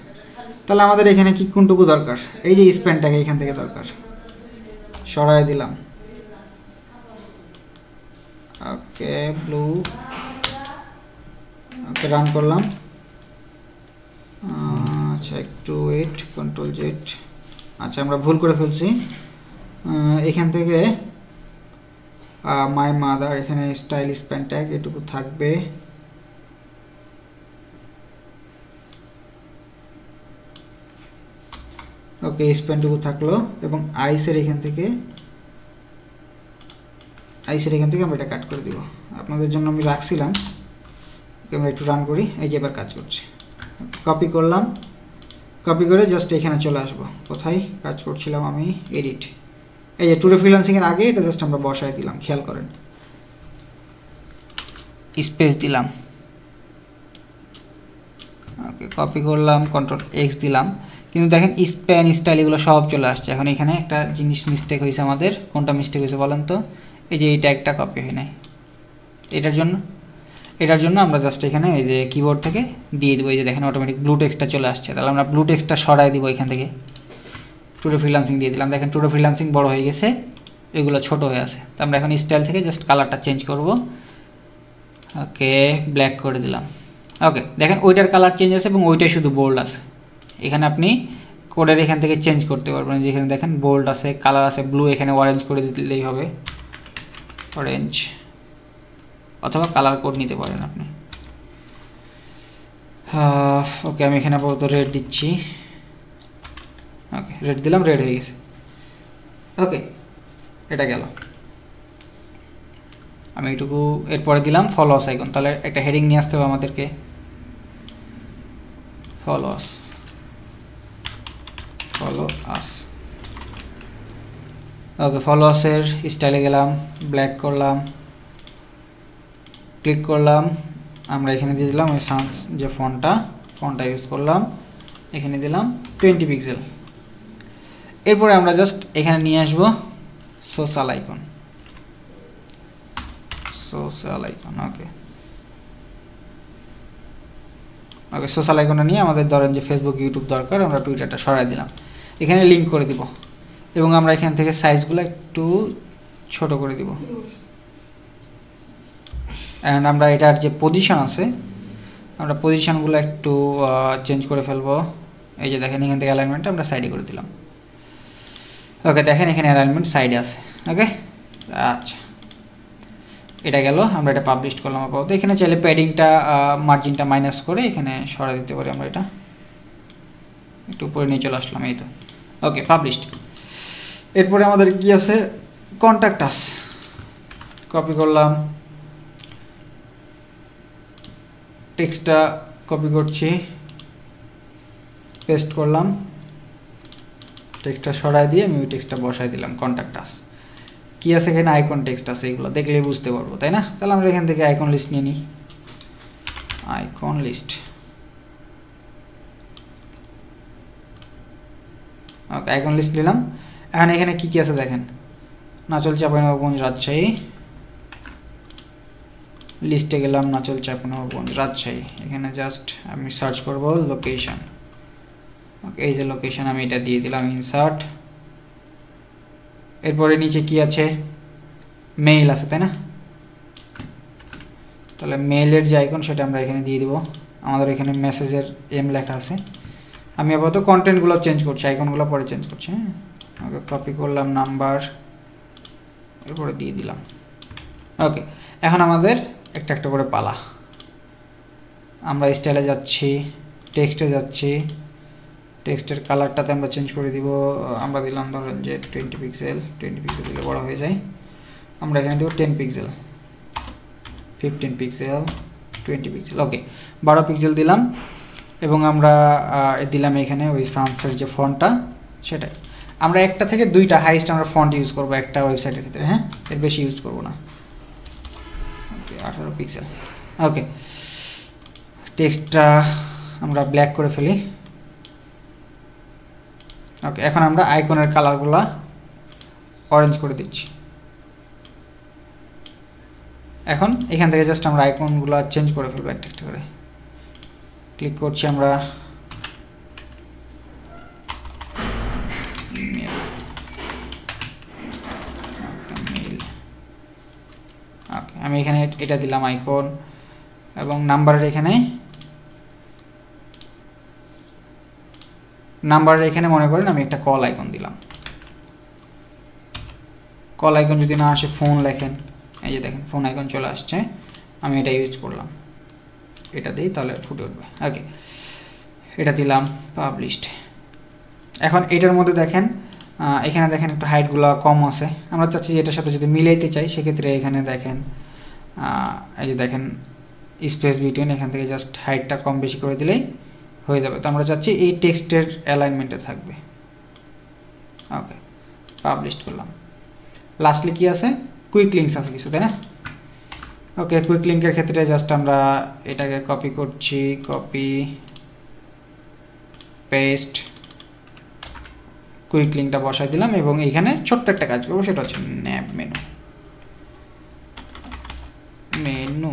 তাহলে আমাদের এখানে কি কোনটুকু দরকার, এই যে স্প্যান ট্যাগ এখান থেকে দরকার, সরাই দিলাম। ওকে, ব্লু, ওকে রান করলাম। আচ্ছা একটু ওয়েট, কন্ট্রোল জেড। আচ্ছা আমরা ভুল করে ফেলছি, এখান থেকে মাই মাদার, এখানে স্টাইল স্প্যান ট্যাগ এটুকু থাকবে। ওকে, স্প্যানটুকু থাকলো এবং আইসের এখান থেকে আমরা এটা কাট করে দিব। আপনাদের জন্য আমি রাখছিলাম, আমরা একটু রান করি। এই যে এবার কাজ করছে। কপি করলাম, কপি করে জাস্ট এখানে চলে আসবো। কোথায় কাজ করছিলাম আমি, এডিট। এই যে টুডে ফ্রিল্যান্সিং এর আগে এটা জাস্ট আমরা বসায় দিলাম, খেয়াল করেন। স্পেস দিলাম, ওকে কপি করলাম, কন্ট্রোল এক্স দিলাম। কিন্তু দেখেন স্প্যান স্টাইল এগুলো সব চলে আসছে। এখন এখানে একটা জিনিস মিস্টেক হয়েছে আমাদের। কোনটা মিস্টেক হয়েছে বলেন তো? এই যে এই ট্যাগটা কপি হয় নাই। এটার জন্য আমরা জাস্ট এখানে এই যে কিবোর্ড থেকে দিয়ে দেবো। এই যে দেখেন অটোমেটিক ব্লু টেক্সটটা চলে আসছে। তাহলে আমরা ব্লু টেক্সটটা সরাই দিব এখান থেকে, টুডে ফ্রিল্যান্সিং দিয়ে দিলাম। দেখেন টুডে ফ্রিল্যান্সিং বড় হয়ে গেছে, এগুলো ছোট হয়ে আছে। তো আমরা এখন স্টাইল থেকে জাস্ট কালারটা চেঞ্জ করব। ওকে, ব্ল্যাক করে দিলাম। ওকে, দেখেন ওইটার কালার চেঞ্জ আছে এবং ওইটাই শুধু বোল্ড আছে। এখানে আপনি কোডের এখান থেকে চেঞ্জ করতে পারবেন। যেখানে দেখেন বোল্ড আছে, কালার আছে ব্লু, এখানে অরেঞ্জ করে দিলেই হবে, অরেঞ্জ, অথবা কালার কোড নিতে পারেন আপনি। ওকে, আমি এখানে আপাতত রেড দিচ্ছি। ওকে, রেড দিলাম, রেড হয়ে গেছে। ওকে, এটা গেল। আমি এইটুকু এরপরে দিলাম ফলো আস আইকন। তাহলে একটা হেডিং নিয়ে আসতে হবে আমাদেরকে, ফলো আস। ওকে, ফলো আসের স্টাইলে গেলাম, ব্ল্যাক করলাম, ক্লিক করলাম। আমরা এখানে দিয়ে দিলাম ওই সান্স যে ফন্টটা ইউজ করলাম, এখানে দিলাম 20 পিক্সেল। এরপরে আমরা জাস্ট এখানে নিয়ে আসবো সোশ্যাল আইকন। ওকে, সোশ্যাল আইকনটা নিয়ে আমাদের ধরেন যে ফেসবুক, ইউটিউব দরকার, আমরা টুইটারটা সরাই দিলাম, এখানে লিঙ্ক করে দিব। এবং আমরা এখান থেকে সাইজগুলো একটু ছোট করে দিব। অ্যান্ড আমরা এটার যে পজিশন আছে, আমরা পজিশনগুলো একটু চেঞ্জ করে ফেলবো। এই যে দেখেন এখান থেকে অ্যালাইনমেন্টটা আমরা সাইডে করে দিলাম। ওকে, দেখেন এখানে অ্যালাইনমেন্ট সাইডে আছে। ওকে, আচ্ছা এটা গেল। আমরা এটা পাবলিশ করলাম আপাতত। এখানে চাইলে প্যাডিংটা, মার্জিনটা মাইনাস করে এখানে সরা দিতে পারি আমরা। এটা একটু উপরে নিয়ে চলে আসলাম, এই তো। ওকে, পাবলিশড। এরপরে আমাদের কি আছে, কন্ট্যাক্ট আস। কপি করলাম, টেক্সটটা কপি করছি, পেস্ট করলাম, টেক্সটটা সরাই দিয়ে আমি ওই টেক্সটটা বসাই দিলাম। কন্ট্যাক্ট আস কি আছে এখানে, আইকন টেক্সট আছে, এগুলো দেখলেই বুঝতে পারবো, তাই না? তাহলে আমরা এখান থেকে আইকন লিস্ট নিয়ে নিই, আইকন লিস্ট। ওকে, আইকন লিস্ট নিলাম। এখন এখানে কি কি আছে দেখেন, নাচল চাঁপাইনবাবগঞ্জ রাজশাহী, লিস্টে গেলাম, নাচল চাঁপাইনবাবগঞ্জ রাজশাহী। এখানে জাস্ট আমি সার্চ করব লোকেশন। ওকে, এই যে লোকেশন, আমি এটা দিয়ে দিলাম, ইনসার্ট। এরপরে নিচে কি আছে, মেইল আছে, তাই না? তাহলে মেইলের যে আইকন সেটা আমরা এখানে দিয়ে দিব। আমাদের এখানে মেসেজের এম লেখা আছে। আমি আপাতত কন্টেন্টগুলো চেঞ্জ করছি, আইকনগুলো পরে চেঞ্জ করছি। হ্যাঁ, ওকে, কপি করলাম নাম্বার, এরপরে দিয়ে দিলাম। ওকে, এখন আমাদের একটা একটা করে পালা। আমরা স্টাইলে যাচ্ছি, টেক্সটে যাচ্ছি, টেক্সটের কালারটাতে আমরা চেঞ্জ করে দিব। আমরা দিলাম ধরেন যে 20 পিক্সেল, 20 পিক্সেল দিলে বড় হয়ে যায়। আমরা এখানে দেবো 10 পিক্সেল, 15 পিক্সেল, 20 পিক্সেল। ওকে, 12 পিক্সেল দিলাম। এবং আমরা দিলাম এখানে ওই সানসের যে ফন্টটা সেটাই। আমরা একটা থেকে দুইটা হাইস্ট আমরা ফন্ট ইউজ করব একটা ওয়েবসাইটের ক্ষেত্রে, হ্যাঁ, এর বেশি ইউজ করব না। ওকে 18 পিক্সেল। ওকে, টেক্সটটা আমরা ব্ল্যাক করে ফেলি। ওকে, এখন আমরা আইকনের কালারগুলো অরেঞ্জ করে দিচ্ছি। এখন এখান থেকে জাস্ট আমরা আইকনগুলো চেঞ্জ করে ফেলবো একটা একটা করে। ক্লিক করছি আমরা, ওকে আমি এখানে এটা দিলাম আইকন, এবং নাম্বারের এখানে মনে করেন আমি একটা কল আইকন দিলাম। কল আইকন যদি না আসে ফোন লেখেন, এই যে দেখেন ফোন আইকন চলে আসছে, আমি এটা ইউজ করলাম, এটা দিই তাহলে ফুটে উঠবে। ওকে, এটা দিলাম পাবলিশড। এখন এটার মধ্যে দেখেন এখানে দেখেন একটু হাইটগুলো কম আছে, আমরা চাচ্ছি এটার সাথে যদি মিলাইতে চাই সেক্ষেত্রে এখানে দেখেন এই যে দেখেন স্পেস বিটুইন, এখান থেকে জাস্ট হাইটটা কম বেশি করে দিলেই হয়ে যাবে। তো আমরা চাচ্ছি এই টেক্সটের অ্যালাইনমেন্টে থাকবে। ওকে, পাবলিশড করলাম। লাস্টলি কি আছে, কুইক লিঙ্কস আছে কিছু, তাই না? ওকে, কুইক লিঙ্কের ক্ষেত্রে জাস্ট আমরা এটাকে কপি করছি, কপি পেস্ট, কুইক লিঙ্কটা বসাই দিলাম, এবং এইখানে ছোট্ট একটা কাজ করবো, সেটা হচ্ছে ন্যাব মেনু।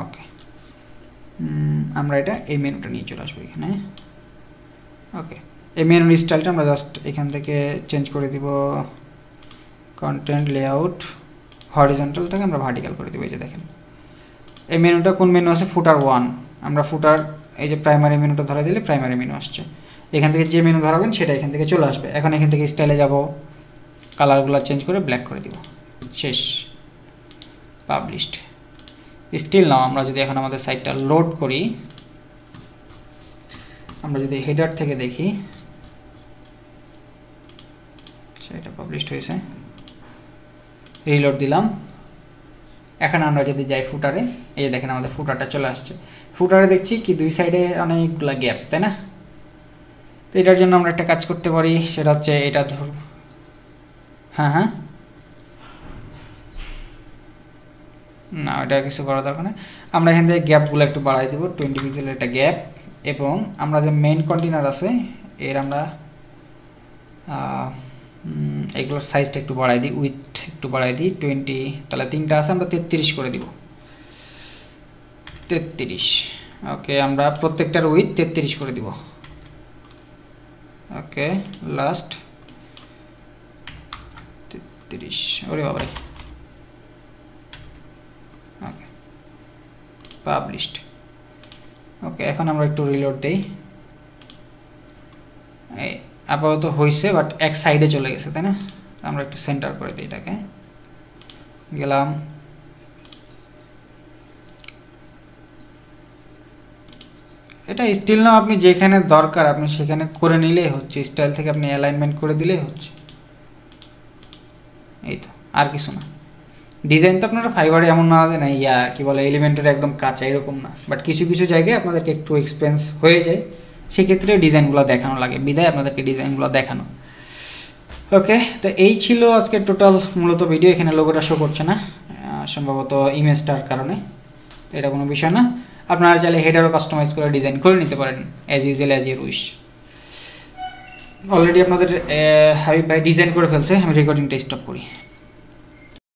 ওকে, আমরা এটা এই মেনুটা নিয়ে চলে আসবো এখানে। ওকে, এই মেনুর স্টাইলটা আমরা জাস্ট এখান থেকে চেঞ্জ করে দিব, কন্টেন্ট লেআউট হরিজন্টালটাকে আমরা ভার্টিক্যাল করে দিব। এই যে দেখেন এই মেনুটা কোন মেনু আছে, ফুটার 1, আমরা ফুটার এই যে প্রাইমারি মেনুটা ধরা দিলে প্রাইমারি মেনু আসছে, এখান থেকে যে মেনু ধরাবেন সেটা এখান থেকে চলে আসবে। এখন এখান থেকে স্টাইলে যাব, কালারগুলো চেঞ্জ করে ব্ল্যাক করে দিব, শেষ, পাবলিশড। স্টিল নাও আমরা যদি এখন আমাদের সাইটটা লোড করি, আমরা যদি হেডার থেকে দেখি সেটা পাবলিশড হয়েছে, রিলোড দিলাম। এখন আমরা যদি যাই ফুটারে, এই যে দেখেন আমাদের ফুটারটা চলে আসছে। ফুটারে দেখছি কি দুই সাইডে অনেকগুলো গ্যাপ, তাই না? তো এটার জন্য আমরা একটা কাজ করতে পারি, সেটা হচ্ছে এটা ধর, হ্যাঁ না এটা কিছু করার দরকার নেই, আমরা এখান থেকে গ্যাপগুলো একটু বাড়াই দেবো, 20 পিক্সেলের একটা গ্যাপ। এবং আমরা যে মেইন কন্টেনার আছে এর আমরা এগুলোর সাইজটা একটু বাড়াই দিই, উইথ একটু বাড়াই দিই 20, তাহলে তিনটা আছে আমরা 33 করে দিব, 33। ওকে, আমরা প্রত্যেকটার উইথ 33 করে দিব। ওকে, লাস্ট 33, ওরে বাবারে। ওকে, পাবলিশড। ওকে, এখন আমরা একটু রিলোড দেই, আপাতত হয়েছে, বাট এক সাইডে চলে গেছে, তাই না? আমরা একটু সেন্টার করে দিই এটাকে, গেলাম, এটা স্টিল না, আপনি যেখানে দরকার আপনি সেখানে করে নিলেই হচ্ছে, স্টাইল থেকে আপনি অ্যালাইনমেন্ট করে দিলেই হচ্ছে, এই তো, আর কিছু না। ডিজাইন তো আপনারা ফাইবারে এমন না যে না কি বলে এলিমেন্টের একদম কাঁচা, এরকম না, বাট কিছু কিছু জায়গায় আপনাদেরকে একটু এক্সপেন্স হয়ে যায়, সেক্ষেত্রে ডিজাইনগুলো দেখানো লাগে, বিদায় আপনাদেরকে ডিজাইনগুলো দেখানো। ওকে, তো এই ছিল আজকের টোটাল মূলত ভিডিও। এখানে লোগোটা শো করছে না, সম্ভবত ইমেজটার কারণে, তো এটা কোনো বিষয় না। আপনারা চাইলে হেডারও কাস্টমাইজ করে ডিজাইন করে নিতে পারেন, as usual, as your wish. Already আপনাদের হাবিব ভাই ডিজাইন করে ফেলছে, আমি রেকর্ডিংটা স্টপ করি।